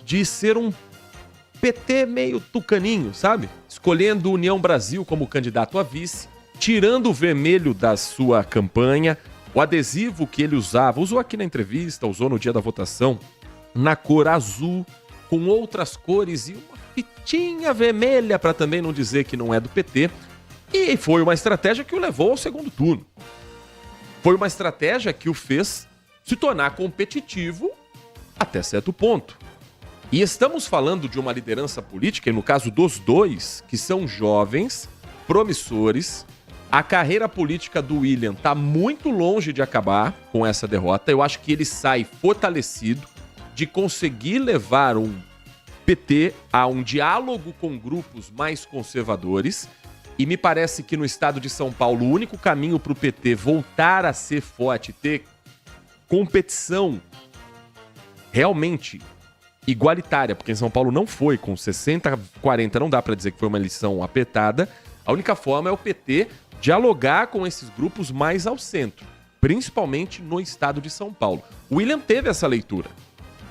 de ser um PT meio tucaninho, sabe? Escolhendo União Brasil como candidato a vice, tirando o vermelho da sua campanha, o adesivo que ele usava, usou aqui na entrevista, usou no dia da votação, na cor azul, com outras cores e uma fitinha vermelha, para também não dizer que não é do PT. E foi uma estratégia que o levou ao segundo turno. Foi uma estratégia que o fez se tornar competitivo até certo ponto. E estamos falando de uma liderança política, e no caso dos dois, que são jovens, promissores. A carreira política do William está muito longe de acabar com essa derrota. Eu acho que ele sai fortalecido de conseguir levar um PT há um diálogo com grupos mais conservadores e me parece que no estado de São Paulo o único caminho para o PT voltar a ser forte, ter competição realmente igualitária, porque em São Paulo não foi, com 60-40 não dá para dizer que foi uma eleição apertada, a única forma é o PT dialogar com esses grupos mais ao centro, principalmente no estado de São Paulo. O William teve essa leitura.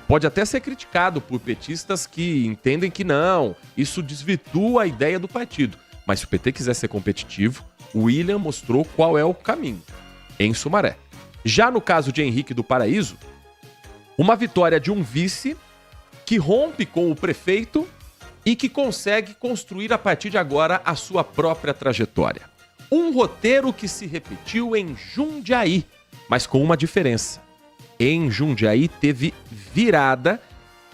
Pode até ser criticado por petistas que entendem que não, isso desvirtua a ideia do partido. Mas se o PT quiser ser competitivo, o William mostrou qual é o caminho, em Sumaré. Já no caso de Henrique do Paraíso, uma vitória de um vice que rompe com o prefeito e que consegue construir a partir de agora a sua própria trajetória. Um roteiro que se repetiu em Jundiaí, mas com uma diferença. Em Jundiaí teve virada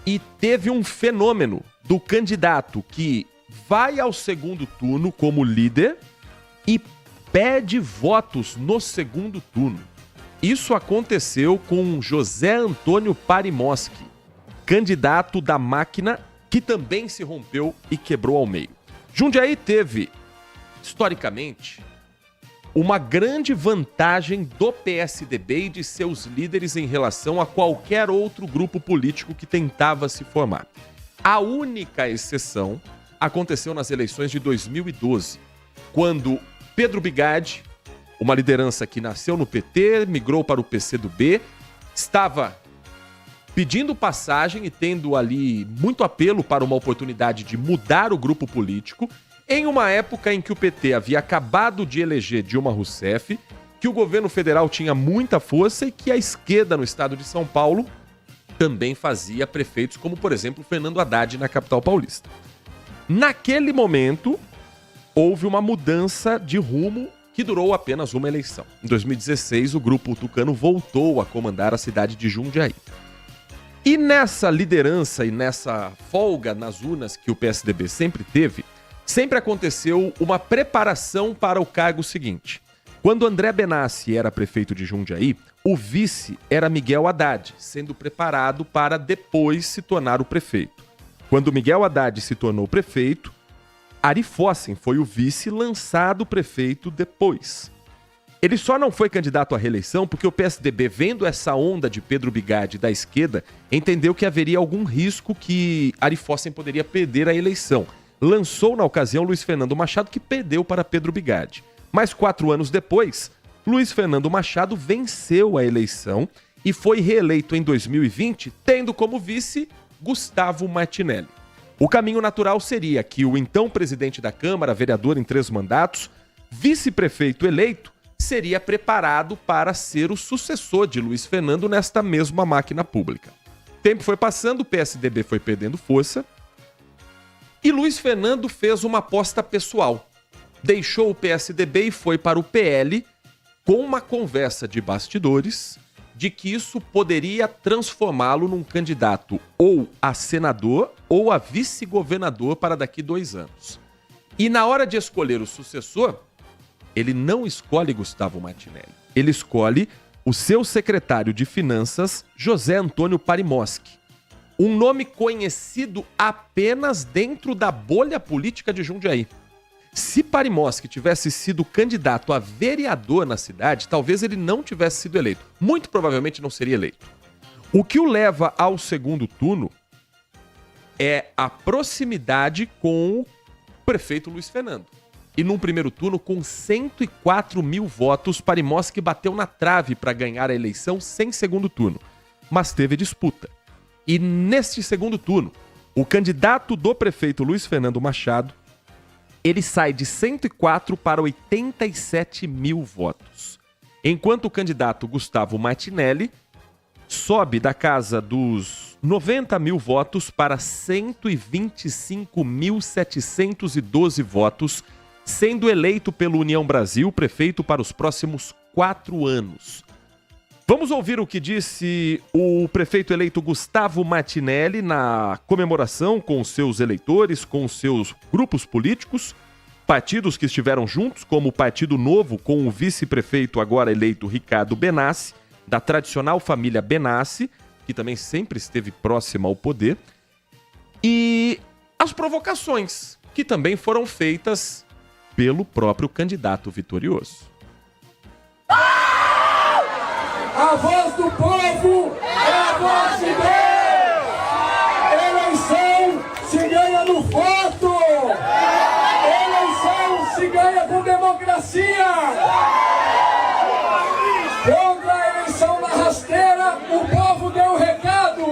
e teve um fenômeno do candidato que vai ao segundo turno como líder e pede votos no segundo turno. Isso aconteceu com José Antônio Parimoski, candidato da máquina que também se rompeu e quebrou ao meio. Jundiaí teve, historicamente, uma grande vantagem do PSDB e de seus líderes em relação a qualquer outro grupo político que tentava se formar. A única exceção aconteceu nas eleições de 2012, quando Pedro Bigatti, uma liderança que nasceu no PT, migrou para o PCdoB, estava pedindo passagem e tendo ali muito apelo para uma oportunidade de mudar o grupo político, em uma época em que o PT havia acabado de eleger Dilma Rousseff, que o governo federal tinha muita força e que a esquerda no estado de São Paulo também fazia prefeitos como, por exemplo, Fernando Haddad na capital paulista. Naquele momento, houve uma mudança de rumo que durou apenas uma eleição. Em 2016, o grupo tucano voltou a comandar a cidade de Jundiaí. E nessa liderança e nessa folga nas urnas que o PSDB sempre teve, sempre aconteceu uma preparação para o cargo seguinte. Quando André Benassi era prefeito de Jundiaí, o vice era Miguel Haddad, sendo preparado para depois se tornar o prefeito. Quando Miguel Haddad se tornou prefeito, Ari Fossen foi o vice lançado prefeito depois. Ele só não foi candidato à reeleição porque o PSDB, vendo essa onda de Pedro Bigatti da esquerda, entendeu que haveria algum risco que Ari Fossen poderia perder a eleição. Lançou na ocasião Luiz Fernando Machado, que perdeu para Pedro Bigatti. Mas 4 anos depois, Luiz Fernando Machado venceu a eleição e foi reeleito em 2020, tendo como vice Gustavo Martinelli. O caminho natural seria que o então presidente da Câmara, vereador em 3 mandatos, vice-prefeito eleito, seria preparado para ser o sucessor de Luiz Fernando nesta mesma máquina pública. O tempo foi passando, o PSDB foi perdendo força, e Luiz Fernando fez uma aposta pessoal. Deixou o PSDB e foi para o PL com uma conversa de bastidores de que isso poderia transformá-lo num candidato ou a senador ou a vice-governador para daqui 2 anos. E na hora de escolher o sucessor, ele não escolhe Gustavo Martinelli. Ele escolhe o seu secretário de Finanças, José Antônio Parimoski. Um nome conhecido apenas dentro da bolha política de Jundiaí. Se Parimoski tivesse sido candidato a vereador na cidade, talvez ele não tivesse sido eleito. Muito provavelmente não seria eleito. O que o leva ao segundo turno é a proximidade com o prefeito Luiz Fernando. E num primeiro turno, com 104 mil votos, Parimoski bateu na trave para ganhar a eleição sem segundo turno. Mas teve disputa. E neste segundo turno, o candidato do prefeito Luiz Fernando Machado, ele sai de 104 para 87 mil votos. Enquanto o candidato Gustavo Martinelli sobe da casa dos 90 mil votos para 125.712 votos, sendo eleito pelo União Brasil prefeito para os próximos 4 anos. Vamos ouvir o que disse o prefeito eleito Gustavo Martinelli na comemoração com os seus eleitores, com os seus grupos políticos, partidos que estiveram juntos, como o Partido Novo, com o vice-prefeito agora eleito Ricardo Benassi, da tradicional família Benassi, que também sempre esteve próxima ao poder. E as provocações, que também foram feitas pelo próprio candidato vitorioso. A voz do povo é a voz de Deus! Eleição se ganha no voto! Eleição se ganha com democracia! Contra a eleição na rasteira, o povo deu o recado!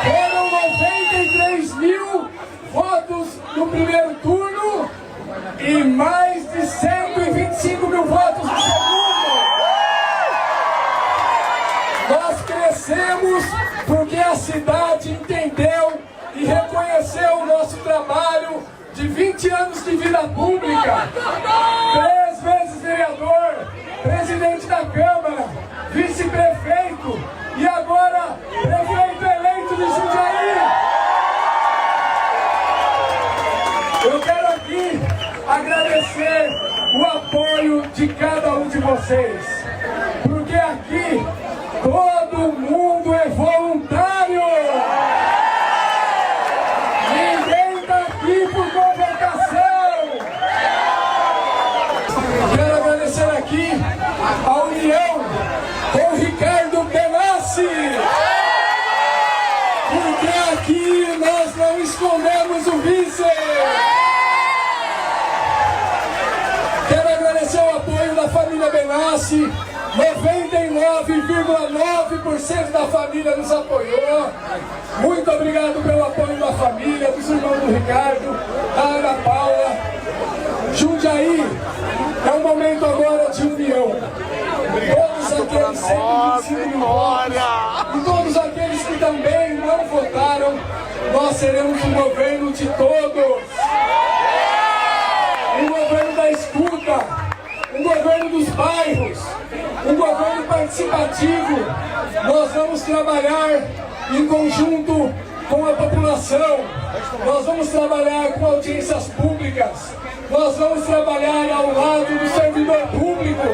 Foram 93 mil votos no primeiro turno e mais de 125 mil votos no segundo! Nós crescemos porque a cidade entendeu e reconheceu o nosso trabalho de 20 anos de vida pública. 3 vezes vereador, presidente da Câmara, vice-prefeito e agora prefeito eleito de Jundiaí. Eu quero aqui agradecer o apoio de cada um de vocês, porque aqui todo mundo é voluntário! Ninguém está aqui por convocação! Quero agradecer aqui a união com o Ricardo Benassi! Porque aqui nós não escondemos o vice! Quero agradecer o apoio da família Benassi. 99,9% da família nos apoiou. Muito obrigado pelo apoio da família, dos irmãos do Ricardo, da Ana Paula. Jundiaí é um momento agora de união. Todos aqueles 125 mil votos e todos aqueles que também não votaram, nós seremos um governo de todos. Um governo da escuta. Um governo dos bairros, um governo participativo. Nós vamos trabalhar em conjunto com a população, nós vamos trabalhar com audiências públicas, nós vamos trabalhar ao lado do servidor público.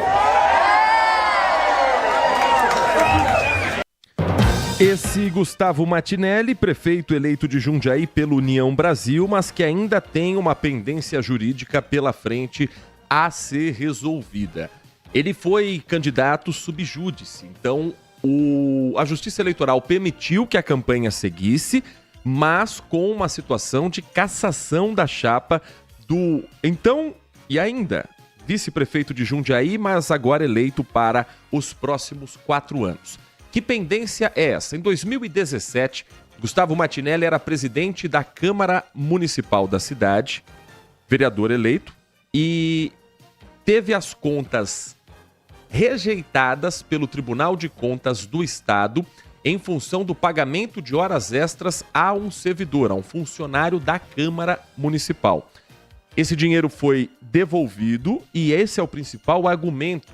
Esse Gustavo Matinelli, prefeito eleito de Jundiaí pela União Brasil, mas que ainda tem uma pendência jurídica pela frente a ser resolvida. Ele foi candidato sub júdice, então a Justiça Eleitoral permitiu que a campanha seguisse, mas com uma situação de cassação da chapa do então e ainda vice-prefeito de Jundiaí, mas agora eleito para os próximos 4 anos. Que pendência é essa? Em 2017, Gustavo Matinelli era presidente da Câmara Municipal da cidade, vereador eleito, e teve as contas rejeitadas pelo Tribunal de Contas do Estado em função do pagamento de horas extras a um servidor, a um funcionário da Câmara Municipal. Esse dinheiro foi devolvido e esse é o principal argumento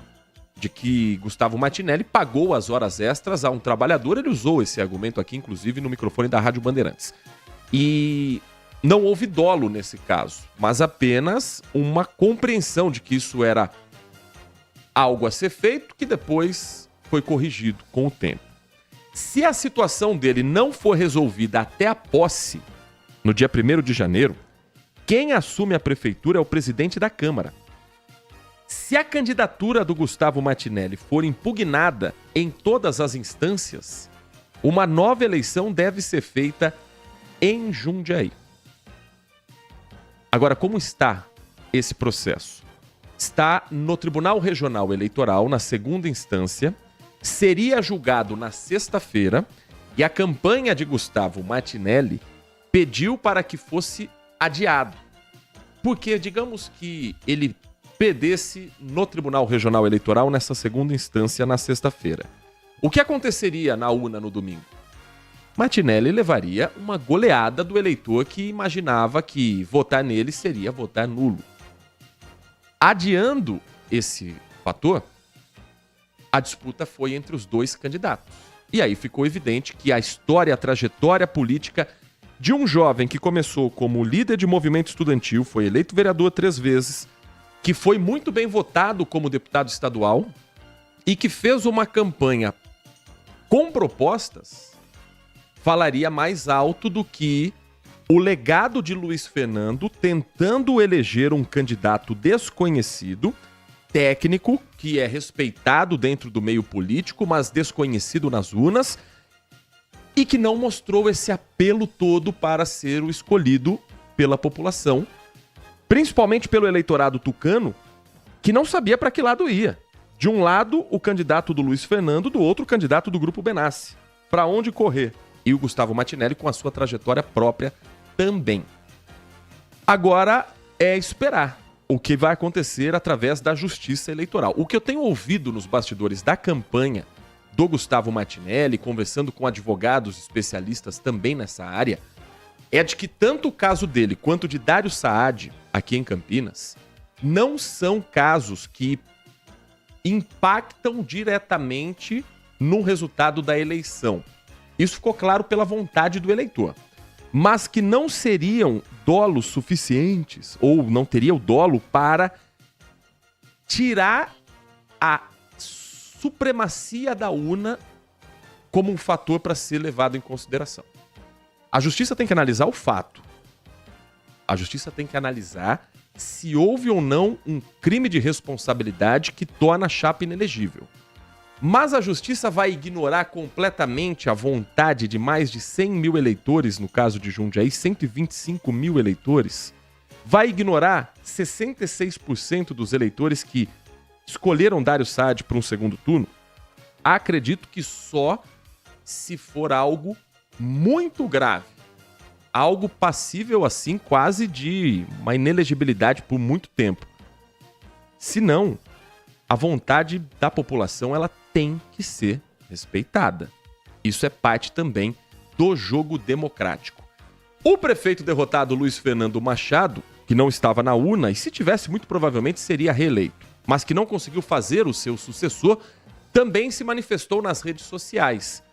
de que Gustavo Matinelli pagou as horas extras a um trabalhador. Ele usou esse argumento aqui, inclusive, no microfone da Rádio Bandeirantes. E não houve dolo nesse caso, mas apenas uma compreensão de que isso era algo a ser feito, que depois foi corrigido com o tempo. Se a situação dele não for resolvida até a posse, no dia 1º de janeiro, quem assume a prefeitura é o presidente da Câmara. Se a candidatura do Gustavo Matinelli for impugnada em todas as instâncias, uma nova eleição deve ser feita em Jundiaí. Agora, como está esse processo? Está no Tribunal Regional Eleitoral, na 2ª instância, seria julgado na sexta-feira e a campanha de Gustavo Matinelli pediu para que fosse adiado. Porque, digamos que ele perdesse no Tribunal Regional Eleitoral nessa 2ª instância na sexta-feira. O que aconteceria na urna no domingo? Matinelli levaria uma goleada do eleitor que imaginava que votar nele seria votar nulo. Adiando esse fator, a disputa foi entre os dois candidatos. E aí ficou evidente que a história, a trajetória política de um jovem que começou como líder de movimento estudantil, foi eleito vereador 3 vezes, que foi muito bem votado como deputado estadual e que fez uma campanha com propostas, falaria mais alto do que o legado de Luiz Fernando tentando eleger um candidato desconhecido, técnico, que é respeitado dentro do meio político, mas desconhecido nas urnas, e que não mostrou esse apelo todo para ser o escolhido pela população, principalmente pelo eleitorado tucano, que não sabia para que lado ia. De um lado, o candidato do Luiz Fernando, do outro, o candidato do Grupo Benassi. Para onde correr? E o Gustavo Martinelli com a sua trajetória própria também. Agora é esperar o que vai acontecer através da Justiça Eleitoral. O que eu tenho ouvido nos bastidores da campanha do Gustavo Martinelli, conversando com advogados especialistas também nessa área, é de que tanto o caso dele quanto de Dário Saad, aqui em Campinas, não são casos que impactam diretamente no resultado da eleição. Isso ficou claro pela vontade do eleitor. Mas que não seriam dolos suficientes, ou não teria o dolo para tirar a supremacia da urna como um fator para ser levado em consideração. A justiça tem que analisar o fato. A justiça tem que analisar se houve ou não um crime de responsabilidade que torna a chapa inelegível. Mas a justiça vai ignorar completamente a vontade de mais de 100 mil eleitores, no caso de Jundiaí, 125 mil eleitores. Vai ignorar 66% dos eleitores que escolheram Dário Saad para um segundo turno? Acredito que só se for algo muito grave. Algo passível, assim, quase de uma inelegibilidade por muito tempo. Se não, a vontade da população ela tem que ser respeitada. Isso é parte também do jogo democrático. O prefeito derrotado Luiz Fernando Machado, que não estava na urna e se tivesse muito provavelmente seria reeleito, mas que não conseguiu fazer o seu sucessor, também se manifestou nas redes sociais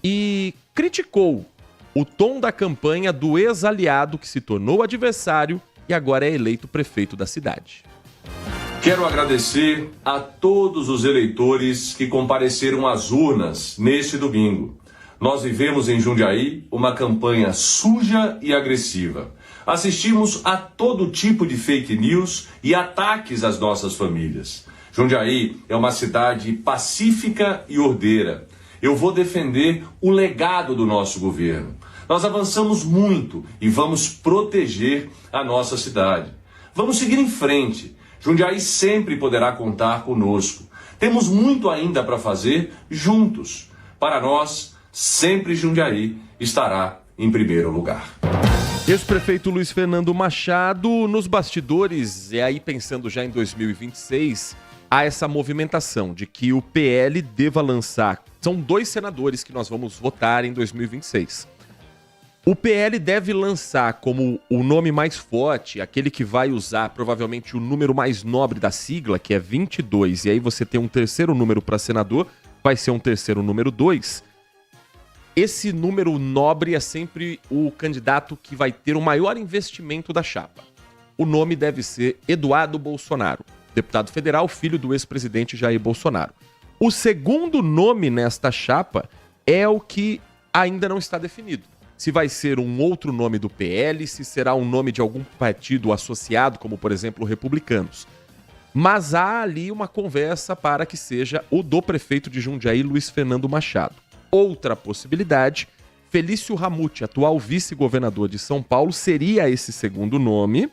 e criticou o tom da campanha do ex-aliado que se tornou adversário e agora é eleito prefeito da cidade. Quero agradecer a todos os eleitores que compareceram às urnas neste domingo. Nós vivemos em Jundiaí uma campanha suja e agressiva. Assistimos a todo tipo de fake news e ataques às nossas famílias. Jundiaí é uma cidade pacífica e ordeira. Eu vou defender o legado do nosso governo. Nós avançamos muito e vamos proteger a nossa cidade. Vamos seguir em frente. Jundiaí sempre poderá contar conosco. Temos muito ainda para fazer juntos. Para nós, sempre Jundiaí estará em primeiro lugar. Ex-prefeito Luiz Fernando Machado, nos bastidores, e aí pensando já em 2026, há essa movimentação de que o PL deva lançar. São 2 senadores que nós vamos votar em 2026. O PL deve lançar como o nome mais forte, aquele que vai usar provavelmente o número mais nobre da sigla, que é 22, e aí você tem um terceiro número para senador, vai ser um terceiro número 2. Esse número nobre é sempre o candidato que vai ter o maior investimento da chapa. O nome deve ser Eduardo Bolsonaro, deputado federal, filho do ex-presidente Jair Bolsonaro. O segundo nome nesta chapa é o que ainda não está definido. Se vai ser um outro nome do PL, se será um nome de algum partido associado, como por exemplo Republicanos. Mas há ali uma conversa para que seja o do prefeito de Jundiaí, Luiz Fernando Machado. Outra possibilidade, Felício Ramute, atual vice-governador de São Paulo, seria esse segundo nome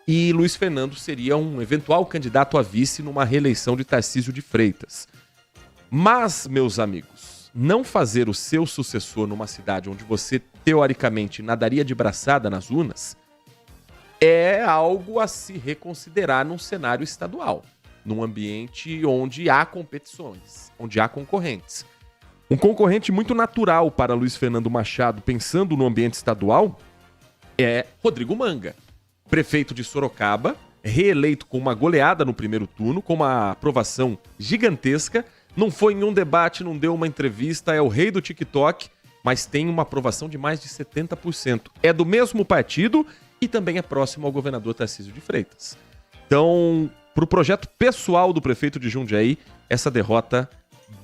e Luiz Fernando seria um eventual candidato a vice numa reeleição de Tarcísio de Freitas. Mas, meus amigos, não fazer o seu sucessor numa cidade onde você, teoricamente, nadaria de braçada nas urnas é algo a se reconsiderar num cenário estadual, num ambiente onde há competições, onde há concorrentes. Um concorrente muito natural para Luiz Fernando Machado, pensando no ambiente estadual, é Rodrigo Manga, prefeito de Sorocaba, reeleito com uma goleada no primeiro turno, com uma aprovação gigantesca. Não foi em um debate, não deu uma entrevista, é o rei do TikTok, mas tem uma aprovação de mais de 70%. É do mesmo partido e também é próximo ao governador Tarcísio de Freitas. Então, para o projeto pessoal do prefeito de Jundiaí, essa derrota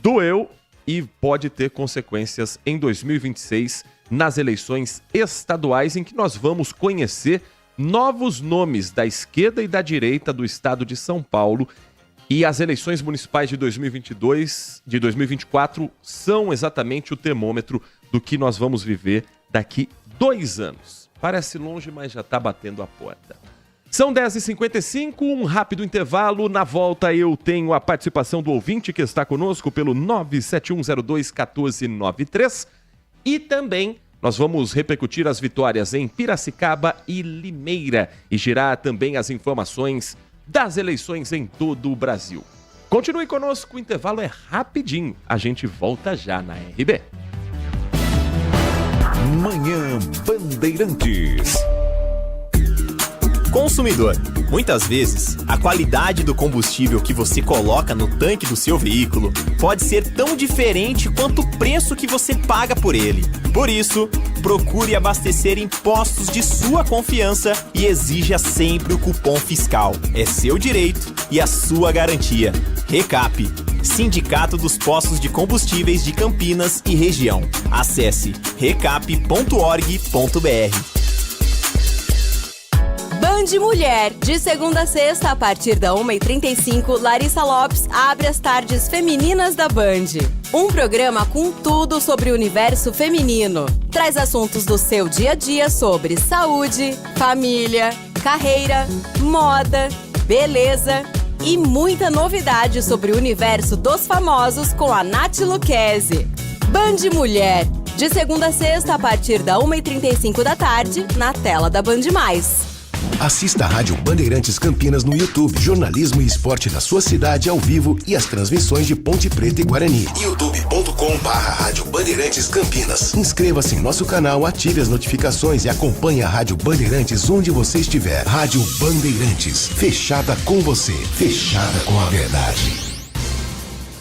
doeu e pode ter consequências em 2026 nas eleições estaduais, em que nós vamos conhecer novos nomes da esquerda e da direita do estado de São Paulo. E as eleições municipais de 2024 são exatamente o termômetro do que nós vamos viver daqui 2 anos. Parece longe, mas já está batendo a porta. São 10h55, um rápido intervalo. Na volta eu tenho a participação do ouvinte que está conosco pelo 971021493. E também nós vamos repercutir as vitórias em Piracicaba e Limeira e girar também as informações das eleições em todo o Brasil. Continue conosco, o intervalo é rapidinho. A gente volta já na RB. Manhã Bandeirantes. Consumidor, muitas vezes, a qualidade do combustível que você coloca no tanque do seu veículo pode ser tão diferente quanto o preço que você paga por ele. Por isso, procure abastecer em postos de sua confiança e exija sempre o cupom fiscal. É seu direito e a sua garantia. Recap, Sindicato dos Postos de Combustíveis de Campinas e Região. Acesse recap.org.br. Band Mulher, de segunda a sexta, a partir da 1h35, Larissa Lopes abre as tardes femininas da Band. Um programa com tudo sobre o universo feminino. Traz assuntos do seu dia a dia sobre saúde, família, carreira, moda, beleza e muita novidade sobre o universo dos famosos com a Nath Lucchesi. Band Mulher, de segunda a sexta, a partir da 1h35 da tarde, na tela da Band+. Assista a Rádio Bandeirantes Campinas no YouTube. Jornalismo e esporte da sua cidade ao vivo e as transmissões de Ponte Preta e Guarani. youtube.com/Rádio Bandeirantes Campinas. Inscreva-se em nosso canal, ative as notificações e acompanhe a Rádio Bandeirantes onde você estiver. Rádio Bandeirantes, fechada com você, fechada com a verdade.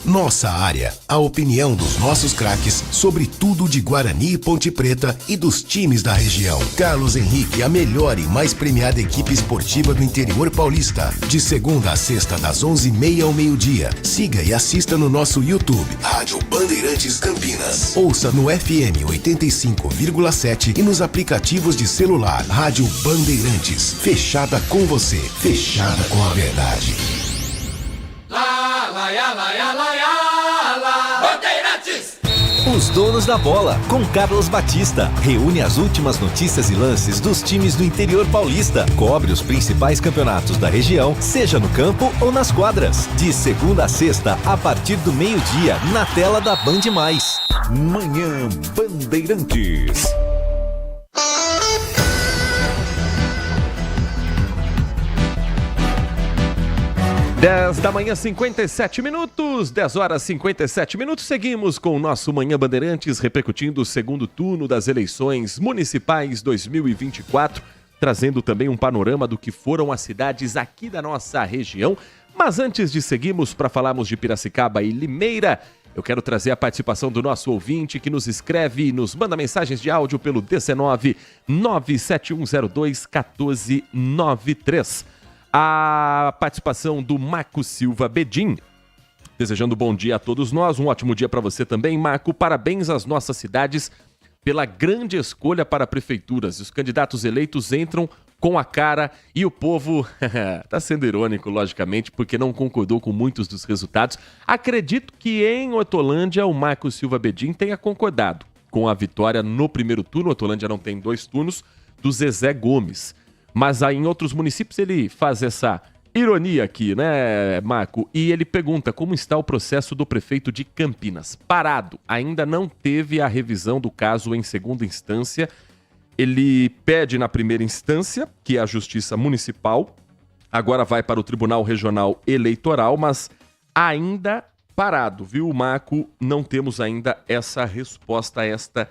Nossa área, a opinião dos nossos craques sobre tudo de Guarani e Ponte Preta e dos times da região. Carlos Henrique, a melhor e mais premiada equipe esportiva do interior paulista. De segunda a sexta, das 11h30 ao meio-dia. Siga e assista no nosso YouTube, Rádio Bandeirantes Campinas. Ouça no FM 85,7 e nos aplicativos de celular. Rádio Bandeirantes, fechada com você, fechada com a verdade. Bandeirantes! Os donos da bola, com Carlos Batista. Reúne as últimas notícias e lances dos times do interior paulista. Cobre os principais campeonatos da região, seja no campo ou nas quadras. De segunda a sexta, a partir do meio-dia, na tela da Band+. Manhã Bandeirantes. 10h, 57 minutos, 10h57. Seguimos com o nosso Manhã Bandeirantes, repercutindo o segundo turno das eleições municipais 2024, trazendo também um panorama do que foram as cidades aqui da nossa região. Mas antes de seguirmos para falarmos de Piracicaba e Limeira, eu quero trazer a participação do nosso ouvinte que nos escreve e nos manda mensagens de áudio pelo 19 97102 1493. A participação do Marco Silva Bedin, desejando bom dia a todos nós, um ótimo dia para você também, Marco. Parabéns às nossas cidades pela grande escolha para prefeituras. Os candidatos eleitos entram com a cara e o povo está sendo irônico, logicamente, porque não concordou com muitos dos resultados. Acredito que em Hortolândia o Marco Silva Bedin tenha concordado com a vitória no primeiro turno. Hortolândia não tem 2 turnos, do Zezé Gomes. Mas aí em outros municípios ele faz essa ironia aqui, né, Marco? E ele pergunta como está o processo do prefeito de Campinas. Parado, ainda não teve a revisão do caso em segunda instância. Ele pede na primeira instância, que é a Justiça Municipal, agora vai para o Tribunal Regional Eleitoral, mas ainda parado, viu, Marco? Não temos ainda essa resposta a esta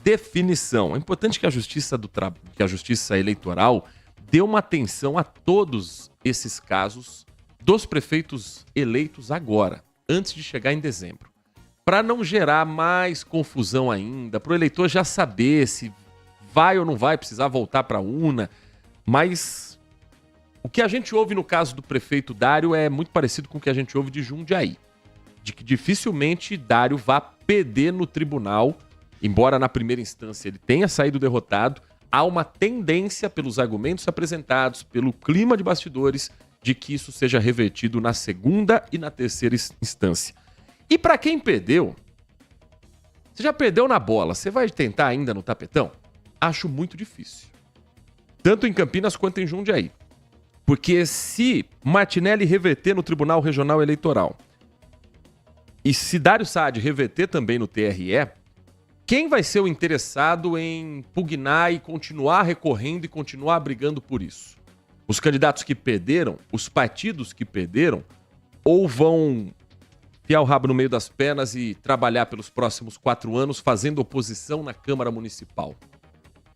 definição. É importante que a Justiça Eleitoral dê uma atenção a todos esses casos dos prefeitos eleitos agora, antes de chegar em dezembro, para não gerar mais confusão ainda, para o eleitor já saber se vai ou não vai precisar voltar para a urna. Mas o que a gente ouve no caso do prefeito Dário é muito parecido com o que a gente ouve de Jundiaí. de que dificilmente Dário vá perder no tribunal, embora na primeira instância ele tenha saído derrotado. Há uma tendência, pelos argumentos apresentados, pelo clima de bastidores, de que isso seja revertido na segunda e na terceira instância. E para quem perdeu, você já perdeu na bola, você vai tentar ainda no tapetão? Acho muito difícil. Tanto em Campinas quanto em Jundiaí. Porque se Martinelli reverter no Tribunal Regional Eleitoral e se Dário Saad reverter também no TRE, quem vai ser o interessado em pugnar e continuar recorrendo e continuar brigando por isso? Os candidatos que perderam, os partidos que perderam, ou vão enfiar o rabo no meio das pernas e trabalhar pelos próximos 4 anos fazendo oposição na Câmara Municipal?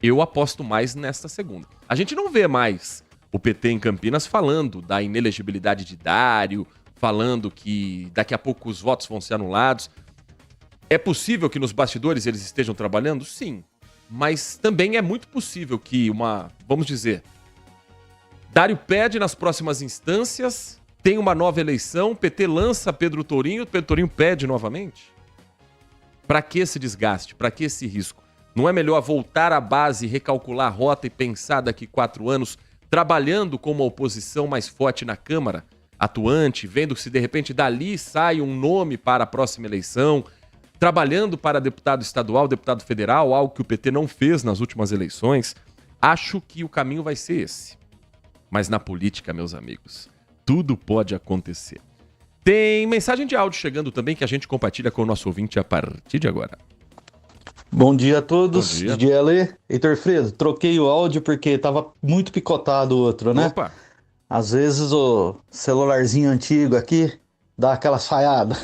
Eu aposto mais nesta segunda. A gente não vê mais o PT em Campinas falando da inelegibilidade de Dário, falando que daqui a pouco os votos vão ser anulados. É possível que nos bastidores eles estejam trabalhando? Sim. Mas também é muito possível que vamos dizer, Dário perde nas próximas instâncias, tem uma nova eleição, PT lança Pedro Tourinho perde novamente? Para que esse desgaste? Para que esse risco? Não é melhor voltar à base, recalcular a rota e pensar daqui 4 anos, trabalhando com uma oposição mais forte na Câmara, atuante, vendo se de repente dali sai um nome para a próxima eleição, trabalhando para deputado estadual, deputado federal, algo que o PT não fez nas últimas eleições? Acho que o caminho vai ser esse. Mas na política, meus amigos, tudo pode acontecer. Tem mensagem de áudio chegando também que a gente compartilha com o nosso ouvinte a partir de agora. Bom dia a todos, Bom dia. DJ Ale, Heitor Fredo, troquei o áudio porque tava muito picotado o outro, né? Opa! Às vezes o celularzinho antigo aqui dá aquela falhada.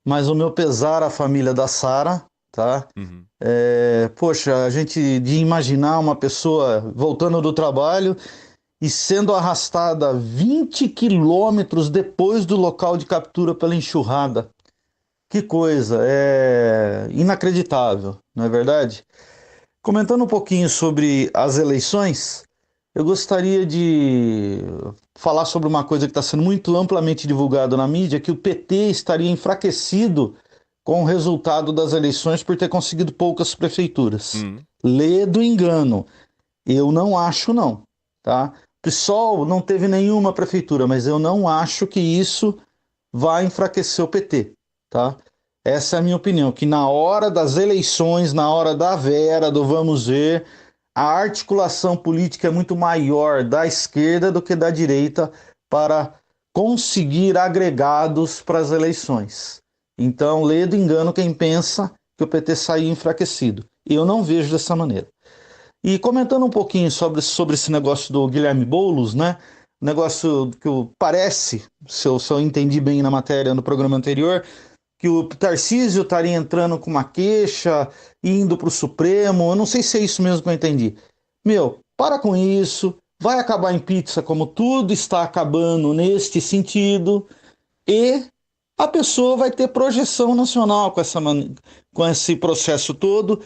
Mas o meu pesar à família da Sara, tá? Uhum. Poxa, a gente de imaginar uma pessoa voltando do trabalho e sendo arrastada 20 quilômetros depois do local de captura pela enxurrada. Que coisa, é inacreditável, não é verdade? Comentando um pouquinho sobre as eleições, eu gostaria de falar sobre uma coisa que está sendo muito amplamente divulgada na mídia, que o PT estaria enfraquecido com o resultado das eleições por ter conseguido poucas prefeituras. Lê do engano. Eu não acho, não. Tá? O PSOL não teve nenhuma prefeitura, mas eu não acho que isso vai enfraquecer o PT. Tá? Essa é a minha opinião, que na hora das eleições, na hora da Vera, do vamos ver, a articulação política é muito maior da esquerda do que da direita para conseguir agregados para as eleições. Então, lê do engano quem pensa que o PT saiu enfraquecido. Eu não vejo dessa maneira. E comentando um pouquinho sobre esse negócio do Guilherme Boulos, né? Negócio que parece, se eu entendi bem na matéria no programa anterior, que o Tarcísio estaria entrando com uma queixa, indo para o Supremo. Eu não sei se é isso mesmo que eu entendi. Para com isso, vai acabar em pizza como tudo está acabando neste sentido, e a pessoa vai ter projeção nacional com esse processo todo,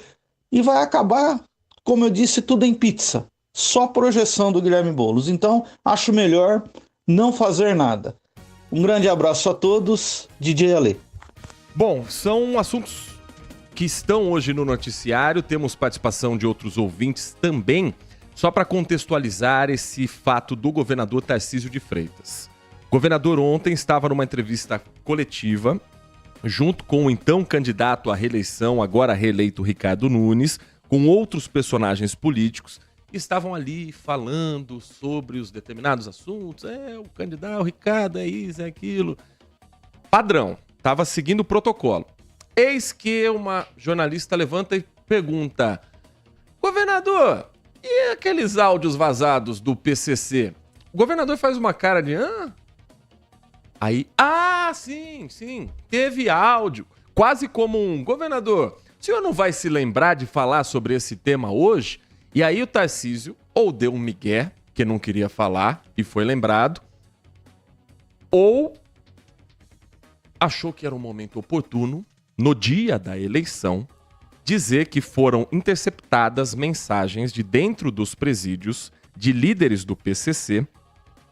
e vai acabar, como eu disse, tudo em pizza. Só projeção do Guilherme Boulos. Então, acho melhor não fazer nada. Um grande abraço a todos, DJ Ale. Bom, são assuntos que estão hoje no noticiário, temos participação de outros ouvintes também, só para contextualizar esse fato do governador Tarcísio de Freitas. O governador ontem estava numa entrevista coletiva, junto com o então candidato à reeleição, agora reeleito Ricardo Nunes, com outros personagens políticos, que estavam ali falando sobre os determinados assuntos. O candidato, o Ricardo, é isso, é aquilo. Padrão. Estava seguindo o protocolo. Eis que uma jornalista levanta e pergunta: governador, e aqueles áudios vazados do PCC? O governador faz uma cara de... Aí, sim, teve áudio. Quase como um: governador, o senhor não vai se lembrar de falar sobre esse tema hoje? E aí o Tarcísio ou deu um migué, que não queria falar e foi lembrado, ou achou que era um momento oportuno, no dia da eleição, dizer que foram interceptadas mensagens de dentro dos presídios de líderes do PCC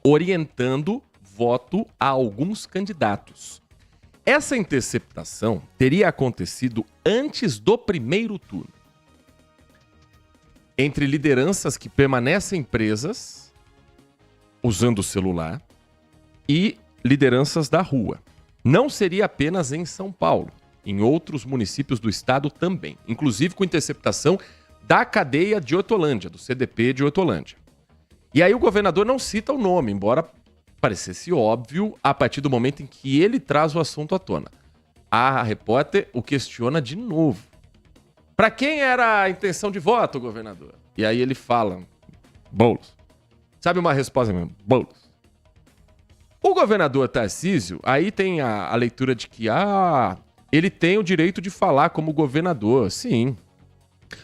orientando voto a alguns candidatos. Essa interceptação teria acontecido antes do primeiro turno, entre lideranças que permanecem presas, usando o celular, e lideranças da rua. Não seria apenas em São Paulo, em outros municípios do estado também, inclusive com interceptação da cadeia de Hortolândia, do CDP de Hortolândia. E aí o governador não cita o nome, embora parecesse óbvio a partir do momento em que ele traz o assunto à tona. A repórter o questiona de novo. Para quem era a intenção de voto, governador? E aí ele fala, Boulos. Sabe uma resposta mesmo? Boulos. O governador Tarcísio, aí tem a leitura de que, ele tem o direito de falar como governador, sim.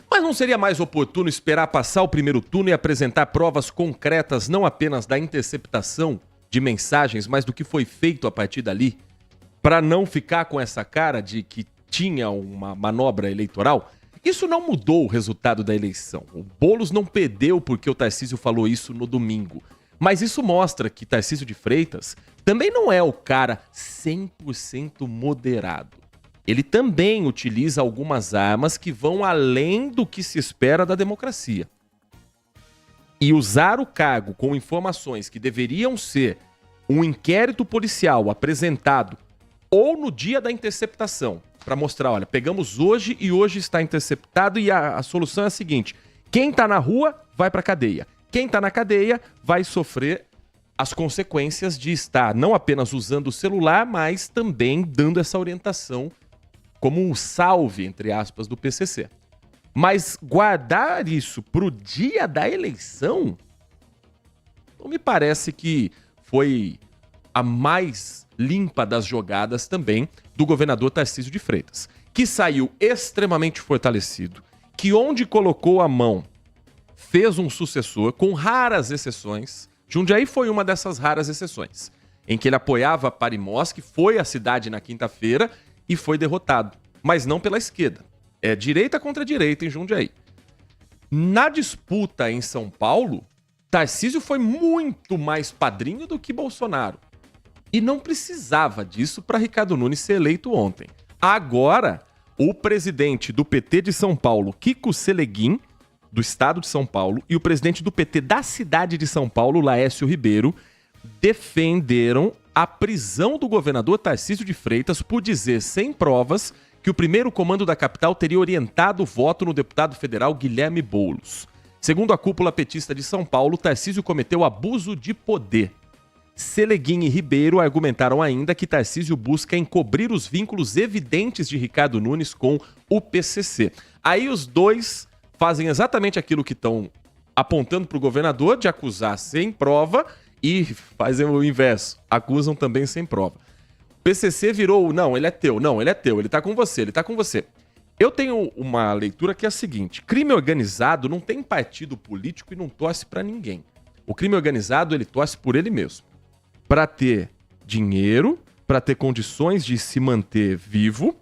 Mas não seria mais oportuno esperar passar o primeiro turno e apresentar provas concretas não apenas da interceptação de mensagens, mas do que foi feito a partir dali, para não ficar com essa cara de que tinha uma manobra eleitoral? Isso não mudou o resultado da eleição. O Boulos não perdeu porque o Tarcísio falou isso no domingo. Mas isso mostra que Tarcísio de Freitas também não é o cara 100% moderado. Ele também utiliza algumas armas que vão além do que se espera da democracia. E usar o cargo com informações que deveriam ser um inquérito policial apresentado ou no dia da interceptação, para mostrar, olha, pegamos hoje e hoje está interceptado e a solução é a seguinte: quem está na rua vai para a cadeia. Quem está na cadeia vai sofrer as consequências de estar não apenas usando o celular, mas também dando essa orientação como um salve, entre aspas, do PCC. Mas guardar isso para o dia da eleição não me parece que foi a mais limpa das jogadas também do governador Tarcísio de Freitas, que saiu extremamente fortalecido, que onde colocou a mão fez um sucessor, com raras exceções. Jundiaí foi uma dessas raras exceções, em que ele apoiava Parimós, que foi à cidade na quinta-feira e foi derrotado, mas não pela esquerda. É direita contra direita em Jundiaí. Na disputa em São Paulo, Tarcísio foi muito mais padrinho do que Bolsonaro. E não precisava disso para Ricardo Nunes ser eleito ontem. Agora, o presidente do PT de São Paulo, Kiko Seleguin, do estado de São Paulo, e o presidente do PT da cidade de São Paulo, Laércio Ribeiro, defenderam a prisão do governador Tarcísio de Freitas por dizer, sem provas, que o primeiro comando da capital teria orientado o voto no deputado federal Guilherme Boulos. Segundo a cúpula petista de São Paulo, Tarcísio cometeu abuso de poder. Seleguin e Ribeiro argumentaram ainda que Tarcísio busca encobrir os vínculos evidentes de Ricardo Nunes com o PCC. Aí os dois fazem exatamente aquilo que estão apontando para o governador, de acusar sem prova, e fazem o inverso, acusam também sem prova. O PCC virou, não, ele é teu, ele tá com você. Eu tenho uma leitura que é a seguinte: crime organizado não tem partido político e não torce para ninguém. O crime organizado, ele torce por ele mesmo. Para ter dinheiro, para ter condições de se manter vivo,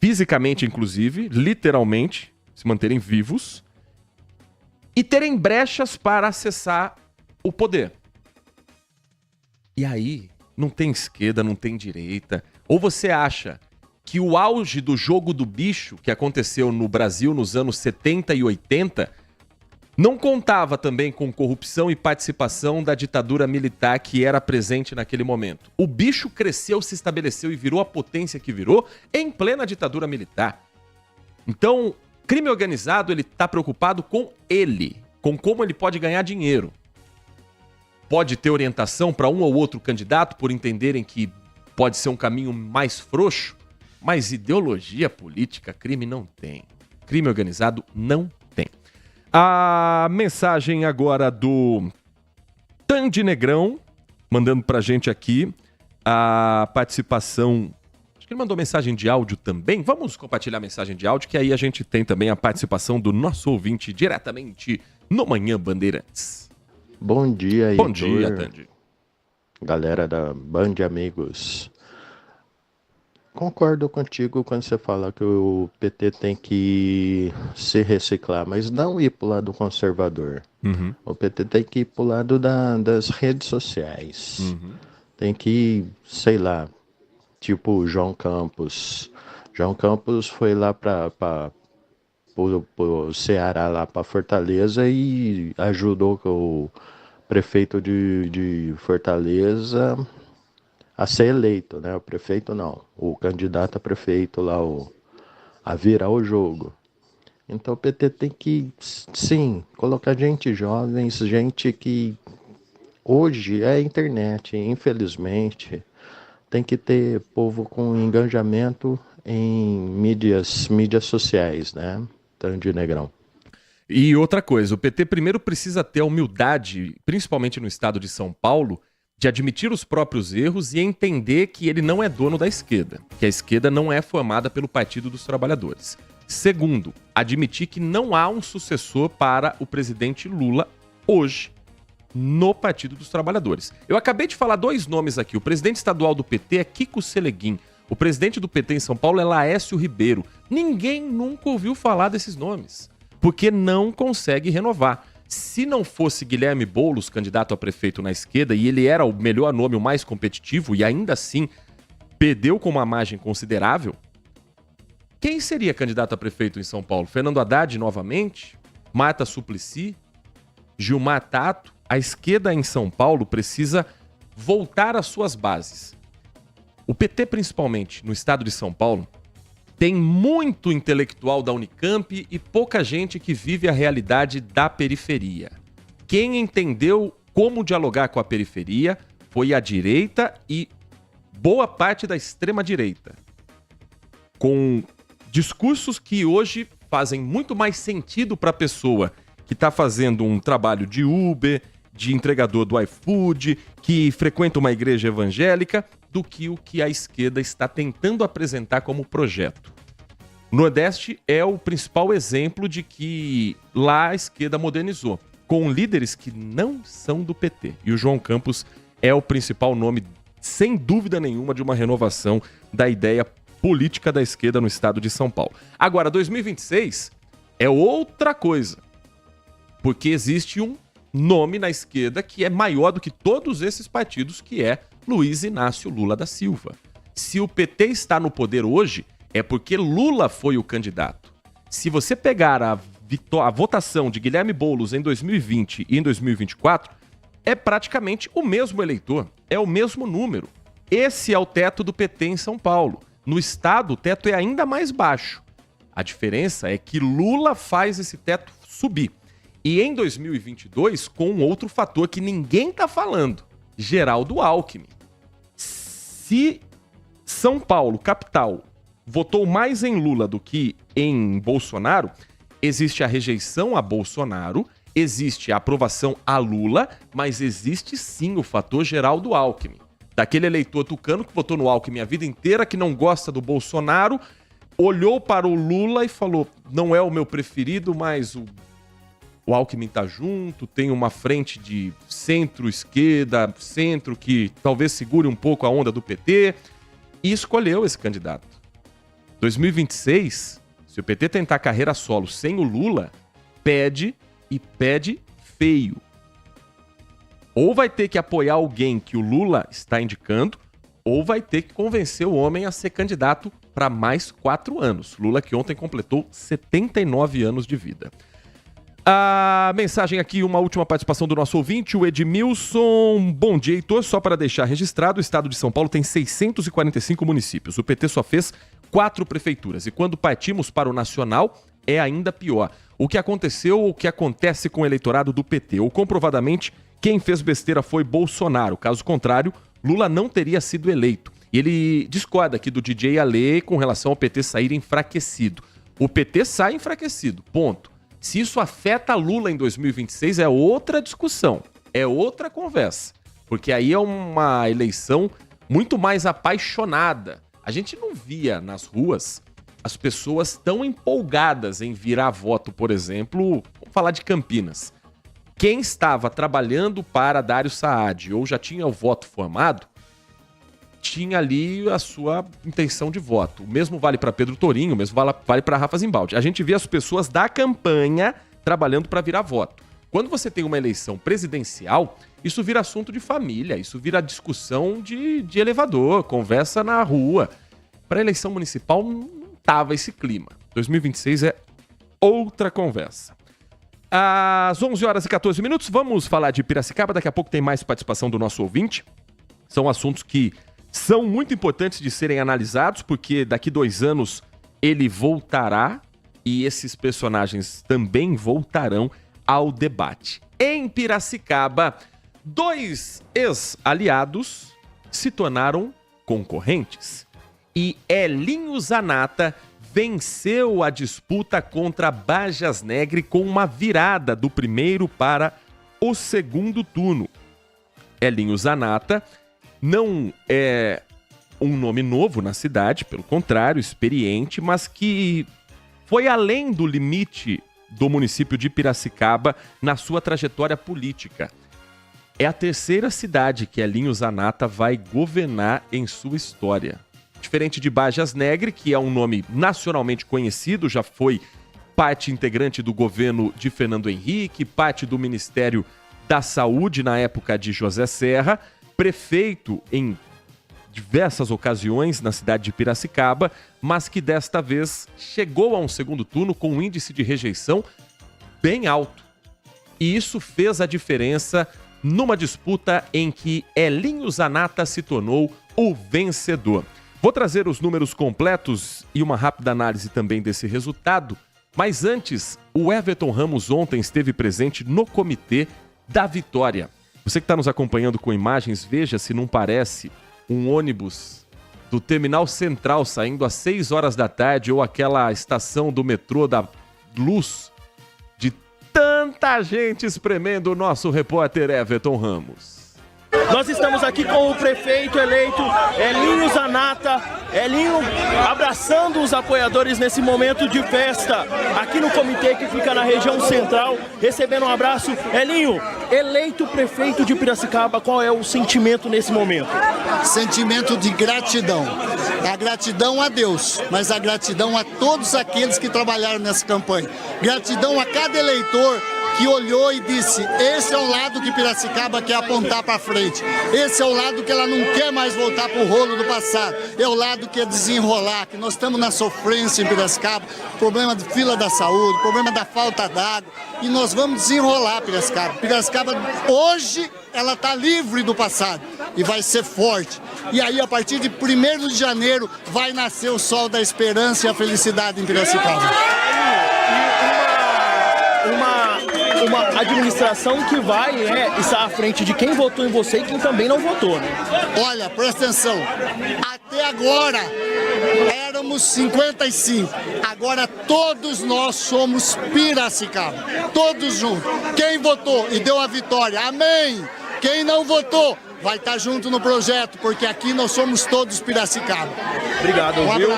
fisicamente inclusive, literalmente, se manterem vivos, e terem brechas para acessar o poder. E aí, não tem esquerda, não tem direita. Ou você acha que o auge do jogo do bicho, que aconteceu no Brasil nos anos 70 e 80, não contava também com corrupção e participação da ditadura militar que era presente naquele momento. O bicho cresceu, se estabeleceu e virou a potência que virou em plena ditadura militar. Então, crime organizado, ele está preocupado com ele, com como ele pode ganhar dinheiro. Pode ter orientação para um ou outro candidato por entenderem que pode ser um caminho mais frouxo, mas ideologia política, crime não tem. Crime organizado não tem. A mensagem agora do Tandy Negrão, mandando pra gente aqui a participação. Acho que ele mandou mensagem de áudio também. Vamos compartilhar a mensagem de áudio, que aí a gente tem também a participação do nosso ouvinte diretamente no Manhã Bandeirantes. Bom dia, Bom dia, Tandy. Galera da Band Amigos. Concordo contigo quando você fala que o PT tem que se reciclar, mas não ir pro lado conservador. Uhum. O PT tem que ir pro lado das redes sociais. Uhum. Tem que, sei lá, tipo o João Campos. João Campos foi lá para o Ceará, lá para Fortaleza, e ajudou o prefeito de Fortaleza a ser eleito, né? O prefeito não, o candidato a prefeito lá, a virar o jogo. Então o PT tem que, sim, colocar gente jovem, gente que hoje é a internet, infelizmente, tem que ter povo com engajamento em mídias sociais, né? Tanto de Negrão. E outra coisa, o PT primeiro precisa ter a humildade, principalmente no estado de São Paulo, de admitir os próprios erros e entender que ele não é dono da esquerda, que a esquerda não é formada pelo Partido dos Trabalhadores. Segundo, admitir que não há um sucessor para o presidente Lula hoje no Partido dos Trabalhadores. Eu acabei de falar dois nomes aqui. O presidente estadual do PT é Kiko Seleguin. O presidente do PT em São Paulo é Laércio Ribeiro. Ninguém nunca ouviu falar desses nomes, porque não consegue renovar. Se não fosse Guilherme Boulos, candidato a prefeito na esquerda, e ele era o melhor nome, o mais competitivo, e ainda assim perdeu com uma margem considerável, quem seria candidato a prefeito em São Paulo? Fernando Haddad novamente? Marta Suplicy? Gilmar Tato? A esquerda em São Paulo precisa voltar às suas bases. O PT, principalmente no estado de São Paulo, tem muito intelectual da Unicamp e pouca gente que vive a realidade da periferia. Quem entendeu como dialogar com a periferia foi a direita e boa parte da extrema-direita, com discursos que hoje fazem muito mais sentido para a pessoa que está fazendo um trabalho de Uber, de entregador do iFood, que frequenta uma igreja evangélica, do que o que a esquerda está tentando apresentar como projeto. O Nordeste é o principal exemplo de que lá a esquerda modernizou, com líderes que não são do PT. E o João Campos é o principal nome, sem dúvida nenhuma, de uma renovação da ideia política da esquerda no estado de São Paulo. Agora, 2026 é outra coisa, porque existe um nome na esquerda que é maior do que todos esses partidos, que é Luiz Inácio Lula da Silva. Se o PT está no poder hoje, é porque Lula foi o candidato. Se você pegar a votação de Guilherme Boulos em 2020 e em 2024, é praticamente o mesmo eleitor, é o mesmo número. Esse é o teto do PT em São Paulo. No estado, o teto é ainda mais baixo. A diferença é que Lula faz esse teto subir. E em 2022, com um outro fator que ninguém está falando, Geraldo Alckmin. Se São Paulo, capital, votou mais em Lula do que em Bolsonaro, existe a rejeição a Bolsonaro, existe a aprovação a Lula, mas existe sim o fator Geraldo Alckmin. Daquele eleitor tucano que votou no Alckmin a vida inteira, que não gosta do Bolsonaro, olhou para o Lula e falou, não é o meu preferido, mas o Alckmin tá junto, tem uma frente de centro-esquerda, centro que talvez segure um pouco a onda do PT, e escolheu esse candidato. 2026, se o PT tentar carreira solo sem o Lula, pede e pede feio. Ou vai ter que apoiar alguém que o Lula está indicando, ou vai ter que convencer o homem a ser candidato para mais 4 anos. Lula que ontem completou 79 anos de vida. A mensagem aqui, uma última participação do nosso ouvinte, o Edmilson. Bom dia, Heitor. Só para deixar registrado, o estado de São Paulo tem 645 municípios. O PT só fez 4 prefeituras. E quando partimos para o nacional, é ainda pior. O que aconteceu ou o que acontece com o eleitorado do PT? Ou comprovadamente, quem fez besteira foi Bolsonaro. Caso contrário, Lula não teria sido eleito. E ele discorda aqui do DJ Ale com relação ao PT sair enfraquecido. O PT sai enfraquecido, ponto. Se isso afeta Lula em 2026 é outra discussão, é outra conversa. Porque aí é uma eleição muito mais apaixonada. A gente não via nas ruas as pessoas tão empolgadas em virar voto, por exemplo, vamos falar de Campinas. Quem estava trabalhando para Dário Saad ou já tinha o voto formado, tinha ali a sua intenção de voto. O mesmo vale para Pedro Torinho, o mesmo vale para Rafa Zimbaldi. A gente vê as pessoas da campanha trabalhando para virar voto. Quando você tem uma eleição presidencial, isso vira assunto de família, isso vira discussão de elevador, conversa na rua. Para a eleição municipal não tava esse clima. 2026 é outra conversa. Às 11 horas e 14 minutos, vamos falar de Piracicaba. Daqui a pouco tem mais participação do nosso ouvinte. São assuntos que são muito importantes de serem analisados, porque daqui 2 anos ele voltará e esses personagens também voltarão ao debate. Em Piracicaba, 2 ex-aliados se tornaram concorrentes. E Elinho Zanata venceu a disputa contra Bajas Negri com uma virada do primeiro para o segundo turno. Elinho Zanata não é um nome novo na cidade, pelo contrário, experiente, mas que foi além do limite do município de Piracicaba na sua trajetória política. É a 3ª cidade que Elinho Zanata vai governar em sua história. Diferente de Bajas Negri, que é um nome nacionalmente conhecido, já foi parte integrante do governo de Fernando Henrique, parte do Ministério da Saúde na época de José Serra, prefeito em diversas ocasiões na cidade de Piracicaba, mas que desta vez chegou a um segundo turno com um índice de rejeição bem alto. E isso fez a diferença numa disputa em que Elinho Zanata se tornou o vencedor. Vou trazer os números completos e uma rápida análise também desse resultado, mas antes, o Everton Ramos ontem esteve presente no comitê da vitória. Você que está nos acompanhando com imagens, veja se não parece um ônibus do Terminal Central saindo às 6 horas da tarde ou aquela estação do metrô da Luz, de tanta gente espremendo o nosso repórter Everton Ramos. Nós estamos aqui com o prefeito eleito Elinho Zanata. Elinho abraçando os apoiadores nesse momento de festa aqui no comitê que fica na região central, recebendo um abraço. Elinho, eleito prefeito de Piracicaba, qual é o sentimento nesse momento? Sentimento de gratidão. A gratidão a Deus, mas a gratidão a todos aqueles que trabalharam nessa campanha. Gratidão a cada eleitor que olhou e disse, esse é o lado que Piracicaba quer apontar para frente. Esse é o lado que ela não quer mais voltar para o rolo do passado. É o lado que é desenrolar, que nós estamos na sofrência em Piracicaba, problema de fila da saúde, problema da falta d'água, e nós vamos desenrolar Piracicaba. Piracicaba, hoje, ela está livre do passado e vai ser forte. E aí, a partir de 1º de janeiro, vai nascer o sol da esperança e a felicidade em Piracicaba. Uma administração que vai estar à frente de quem votou em você e quem também não votou, né? Olha, presta atenção, até agora éramos 55, agora todos nós somos Piracicaba, todos juntos. Quem votou e deu a vitória, amém! Quem não votou, vai estar junto no projeto, porque aqui nós somos todos Piracicaba. Obrigado, viu?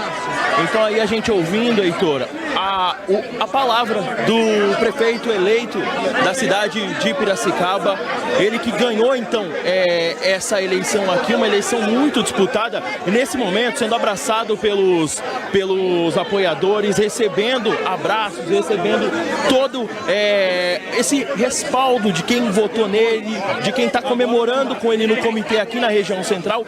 Então aí a gente ouvindo, Heitor, a palavra do prefeito eleito da cidade de Piracicaba, ele que ganhou então essa eleição aqui, uma eleição muito disputada, e nesse momento sendo abraçado pelos apoiadores, recebendo abraços, recebendo todo esse respaldo de quem votou nele, de quem está comemorando com ele no comitê aqui na região central.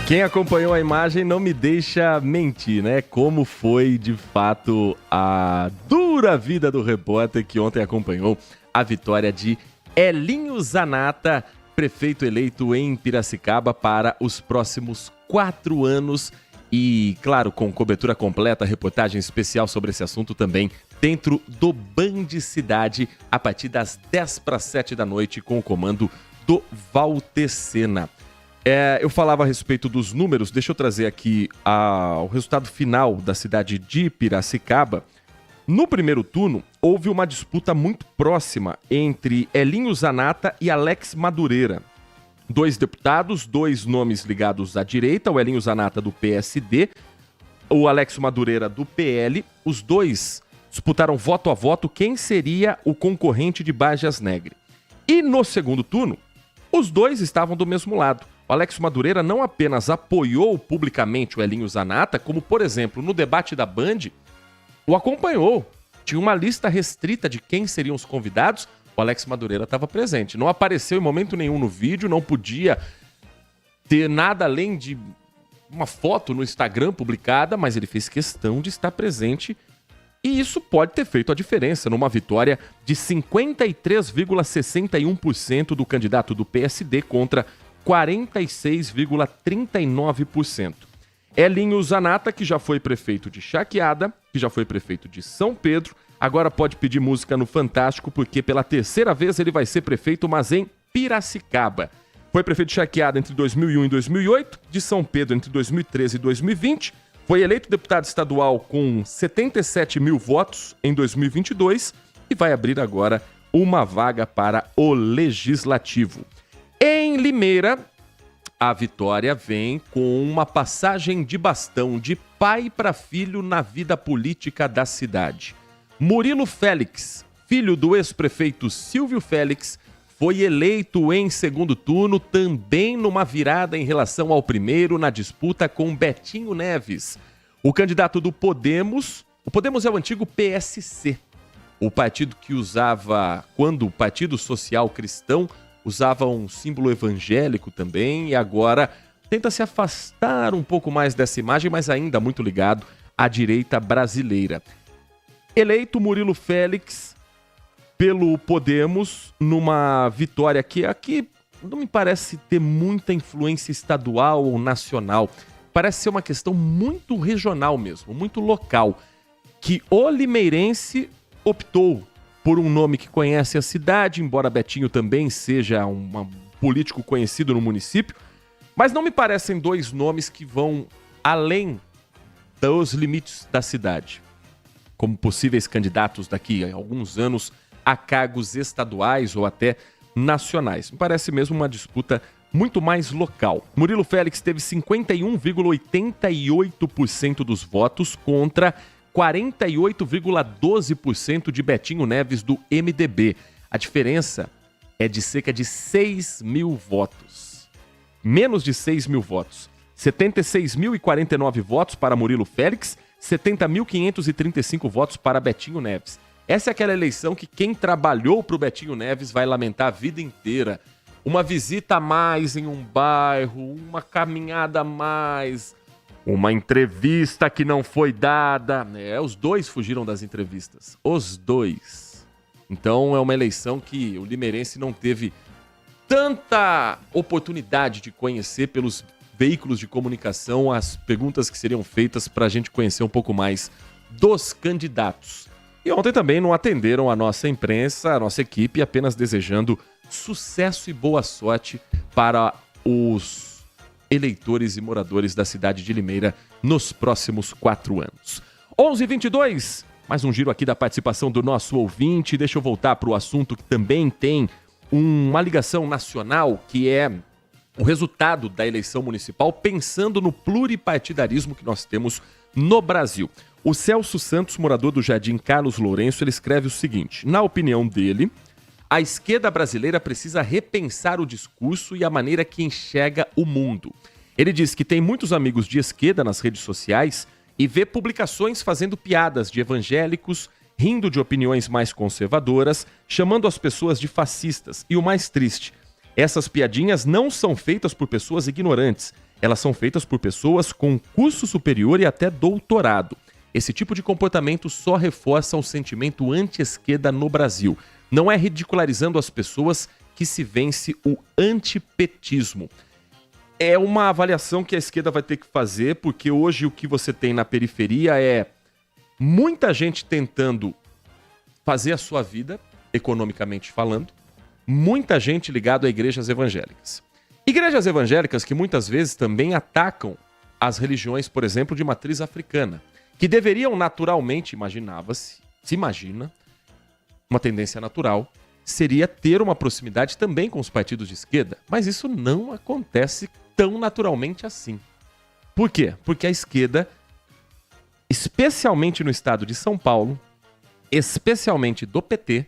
Quem acompanhou a imagem não me deixa mentir, né? Como foi, de fato, a dura vida do repórter que ontem acompanhou a vitória de Elinho Zanata, prefeito eleito em Piracicaba para os próximos 4 anos. E, claro, com cobertura completa, reportagem especial sobre esse assunto também dentro do Band Cidade, a partir das 6:50 da noite, com o comando do Walter Sena. Eu falava a respeito dos números, deixa eu trazer aqui o resultado final da cidade de Piracicaba. No primeiro turno, houve uma disputa muito próxima entre Elinho Zanata e Alex Madureira. 2 deputados, 2 nomes ligados à direita, o Elinho Zanata do PSD, o Alex Madureira do PL. Os 2 disputaram voto a voto quem seria o concorrente de Bajas Negri. E no segundo turno, os 2 estavam do mesmo lado. O Alex Madureira não apenas apoiou publicamente o Elinho Zanata, como, por exemplo, no debate da Band, o acompanhou. Tinha uma lista restrita de quem seriam os convidados. O Alex Madureira estava presente. Não apareceu em momento nenhum no vídeo, não podia ter nada além de uma foto no Instagram publicada, mas ele fez questão de estar presente. E isso pode ter feito a diferença numa vitória de 53,61% do candidato do PSD contra 46,39%. Elinho Zanata, que já foi prefeito de Chaquiada, que já foi prefeito de São Pedro, agora pode pedir música no Fantástico, porque pela terceira vez ele vai ser prefeito, mas em Piracicaba. Foi prefeito de Chaquiada entre 2001 e 2008, de São Pedro entre 2013 e 2020, foi eleito deputado estadual com 77 mil votos em 2022 e vai abrir agora uma vaga para o Legislativo. Em Limeira, a vitória vem com uma passagem de bastão de pai para filho na vida política da cidade. Murilo Félix, filho do ex-prefeito Silvio Félix, foi eleito em segundo turno também numa virada em relação ao primeiro na disputa com Betinho Neves. O candidato do Podemos, o Podemos é o antigo PSC, o partido que usava, quando o Partido Social Cristão usava um símbolo evangélico também e agora tenta se afastar um pouco mais dessa imagem, mas ainda muito ligado à direita brasileira. Eleito Murilo Félix pelo Podemos numa vitória que aqui não me parece ter muita influência estadual ou nacional. Parece ser uma questão muito regional mesmo, muito local, que o limeirense optou por um nome que conhece a cidade, embora Betinho também seja um político conhecido no município, mas não me parecem dois nomes que vão além dos limites da cidade, como possíveis candidatos daqui a alguns anos a cargos estaduais ou até nacionais. Me parece mesmo uma disputa muito mais local. Murilo Félix teve 51,88% dos votos contra 48,12% de Betinho Neves do MDB. A diferença é de cerca de 6 mil votos. Menos de 6 mil votos. 76.049 votos para Murilo Félix, 70.535 votos para Betinho Neves. Essa é aquela eleição que quem trabalhou para o Betinho Neves vai lamentar a vida inteira. Uma visita a mais em um bairro, uma caminhada a mais, uma entrevista que não foi dada. Os dois fugiram das entrevistas. Os dois. Então é uma eleição que o limeirense não teve tanta oportunidade de conhecer pelos veículos de comunicação as perguntas que seriam feitas para a gente conhecer um pouco mais dos candidatos. E ontem também não atenderam a nossa imprensa, a nossa equipe, apenas desejando sucesso e boa sorte para os eleitores e moradores da cidade de Limeira nos próximos 4 anos. 11h22, mais um giro aqui da participação do nosso ouvinte. Deixa eu voltar para o assunto que também tem uma ligação nacional, que é o resultado da eleição municipal, pensando no pluripartidarismo que nós temos no Brasil. O Celso Santos, morador do Jardim Carlos Lourenço, ele escreve o seguinte: na opinião dele, a esquerda brasileira precisa repensar o discurso e a maneira que enxerga o mundo. Ele diz que tem muitos amigos de esquerda nas redes sociais e vê publicações fazendo piadas de evangélicos, rindo de opiniões mais conservadoras, chamando as pessoas de fascistas. E o mais triste, essas piadinhas não são feitas por pessoas ignorantes, elas são feitas por pessoas com curso superior e até doutorado. Esse tipo de comportamento só reforça o sentimento anti-esquerda no Brasil. Não é ridicularizando as pessoas que se vence o antipetismo. É uma avaliação que a esquerda vai ter que fazer, porque hoje o que você tem na periferia é muita gente tentando fazer a sua vida, economicamente falando, muita gente ligada a igrejas evangélicas. Igrejas evangélicas que muitas vezes também atacam as religiões, por exemplo, de matriz africana, que deveriam naturalmente, se imagina, uma tendência natural, seria ter uma proximidade também com os partidos de esquerda, mas isso não acontece tão naturalmente assim. Por quê? Porque a esquerda, especialmente no estado de São Paulo, especialmente do PT,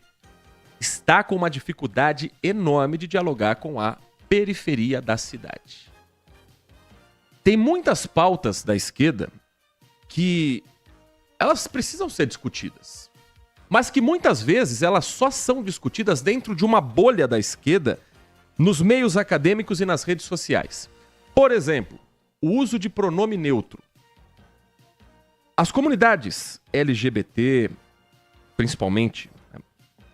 está com uma dificuldade enorme de dialogar com a periferia da cidade. Tem muitas pautas da esquerda que elas precisam ser discutidas. mas que muitas vezes elas só são discutidas dentro de uma bolha da esquerda, nos meios acadêmicos e nas redes sociais. Por exemplo, o uso de pronome neutro. As comunidades LGBT, principalmente,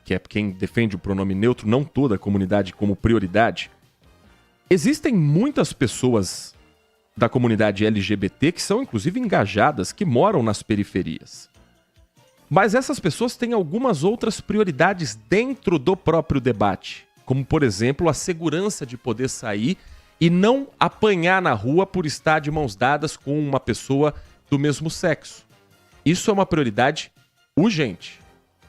que é quem defende o pronome neutro, não toda a comunidade como prioridade, existem muitas pessoas da comunidade LGBT que são inclusive engajadas, que moram nas periferias. Mas essas pessoas têm algumas outras prioridades dentro do próprio debate, como, por exemplo, a segurança de poder sair e não apanhar na rua por estar de mãos dadas com uma pessoa do mesmo sexo. Isso é uma prioridade urgente.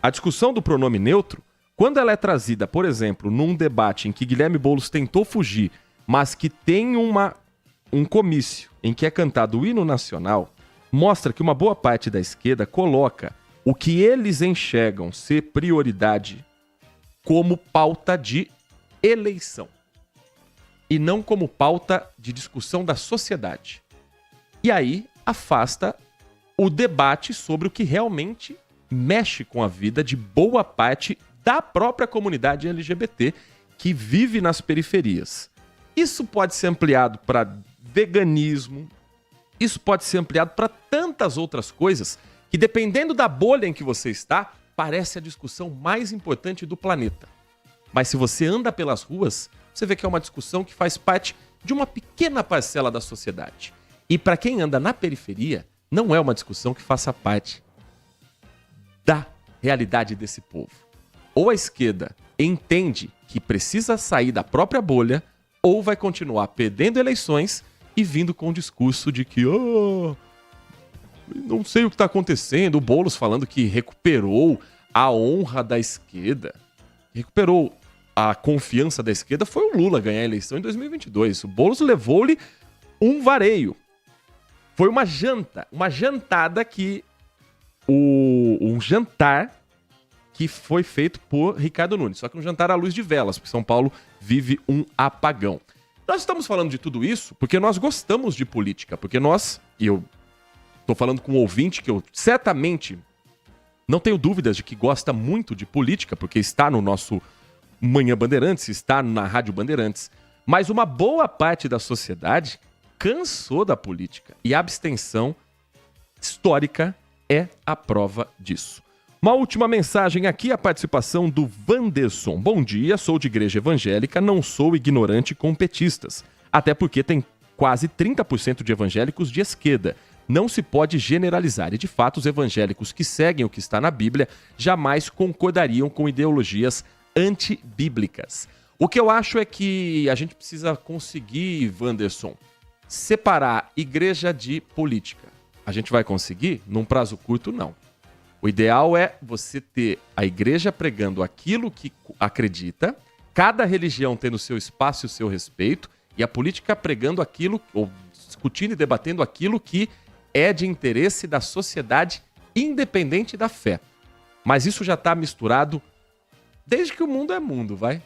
A discussão do pronome neutro, quando ela é trazida, por exemplo, num debate em que Guilherme Boulos tentou fugir, mas que tem um comício em que é cantado o hino nacional, mostra que uma boa parte da esquerda coloca o que eles enxergam ser prioridade como pauta de eleição e não como pauta de discussão da sociedade. E aí afasta o debate sobre o que realmente mexe com a vida de boa parte da própria comunidade LGBT que vive nas periferias. Isso pode ser ampliado para veganismo, isso pode ser ampliado para tantas outras coisas que, dependendo da bolha em que você está, parece a discussão mais importante do planeta. Mas se você anda pelas ruas, você vê que é uma discussão que faz parte de uma pequena parcela da sociedade. E para quem anda na periferia, não é uma discussão que faça parte da realidade desse povo. Ou a esquerda entende que precisa sair da própria bolha, ou vai continuar perdendo eleições e vindo com o discurso de que não sei o que está acontecendo. O Boulos falando que recuperou a honra da esquerda. Recuperou a confiança da esquerda foi o Lula ganhar a eleição em 2022. O Boulos levou-lhe um vareio. Foi uma jantada que... Um jantar que foi feito por Ricardo Nunes. Só que um jantar à luz de velas, porque São Paulo vive um apagão. Nós estamos falando de tudo isso porque nós gostamos de política. Porque nós, e eu estou falando com um ouvinte que eu certamente não tenho dúvidas de que gosta muito de política, porque está no nosso Manhã Bandeirantes, está na Rádio Bandeirantes. Mas uma boa parte da sociedade cansou da política. E a abstenção histórica é a prova disso. Uma última mensagem aqui, a participação do Wanderson. Bom dia, sou de igreja evangélica, não sou ignorante com petistas. Até porque tem quase 30% de evangélicos de esquerda. Não se pode generalizar e, de fato, os evangélicos que seguem o que está na Bíblia jamais concordariam com ideologias antibíblicas. O que eu acho é que a gente precisa conseguir, Wanderson, separar igreja de política. A gente vai conseguir? Num prazo curto, não. O ideal é você ter a igreja pregando aquilo que acredita, cada religião tendo o seu espaço e o seu respeito, e a política pregando aquilo, ou discutindo e debatendo aquilo que é de interesse da sociedade, independente da fé. Mas isso já está misturado desde que o mundo é mundo, vai?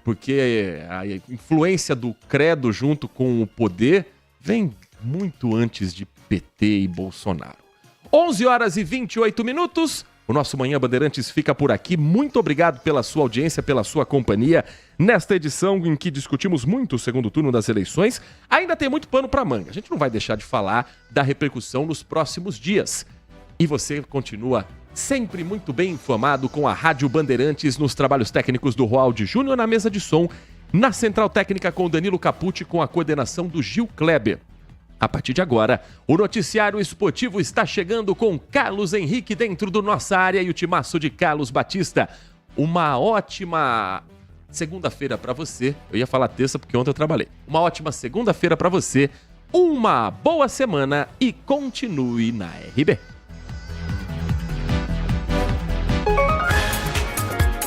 Porque a influência do credo junto com o poder vem muito antes de PT e Bolsonaro. 11 horas e 28 minutos. O nosso Manhã Bandeirantes fica por aqui. Muito obrigado pela sua audiência, pela sua companhia. Nesta edição em que discutimos muito o segundo turno das eleições, ainda tem muito pano para manga. A gente não vai deixar de falar da repercussão nos próximos dias. E você continua sempre muito bem informado com a Rádio Bandeirantes nos trabalhos técnicos do Roaldi Júnior, na mesa de som, na Central Técnica com Danilo Capucci, com a coordenação do Gil Kleber. A partir de agora, o noticiário esportivo está chegando com Carlos Henrique dentro do Nossa Área e o timaço de Carlos Batista. Uma ótima segunda-feira para você. Eu ia falar terça porque ontem eu trabalhei. Uma ótima segunda-feira para você. Uma boa semana e continue na RB.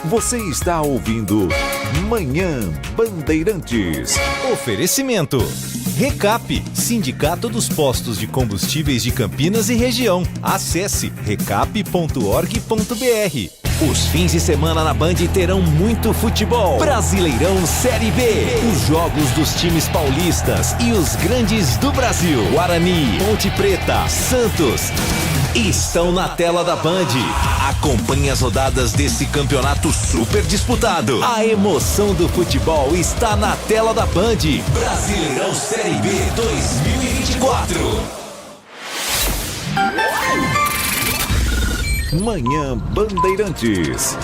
Você está ouvindo Manhã Bandeirantes. Oferecimento. Recap, Sindicato dos Postos de Combustíveis de Campinas e Região. Acesse recap.org.br. Os fins de semana na Band terão muito futebol. Brasileirão Série B. Os jogos dos times paulistas e os grandes do Brasil. Guarani, Ponte Preta, Santos estão na tela da Band. Acompanhe as rodadas desse campeonato super disputado. A emoção do futebol está na tela da Band. Brasileirão Série B 2024. Manhã Bandeirantes.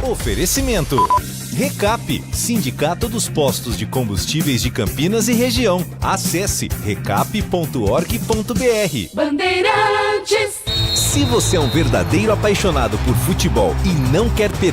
Oferecimento. Recap, Sindicato dos Postos de Combustíveis de Campinas e Região. Acesse recap.org.br. Bandeirantes. Se você é um verdadeiro apaixonado por futebol e não quer perder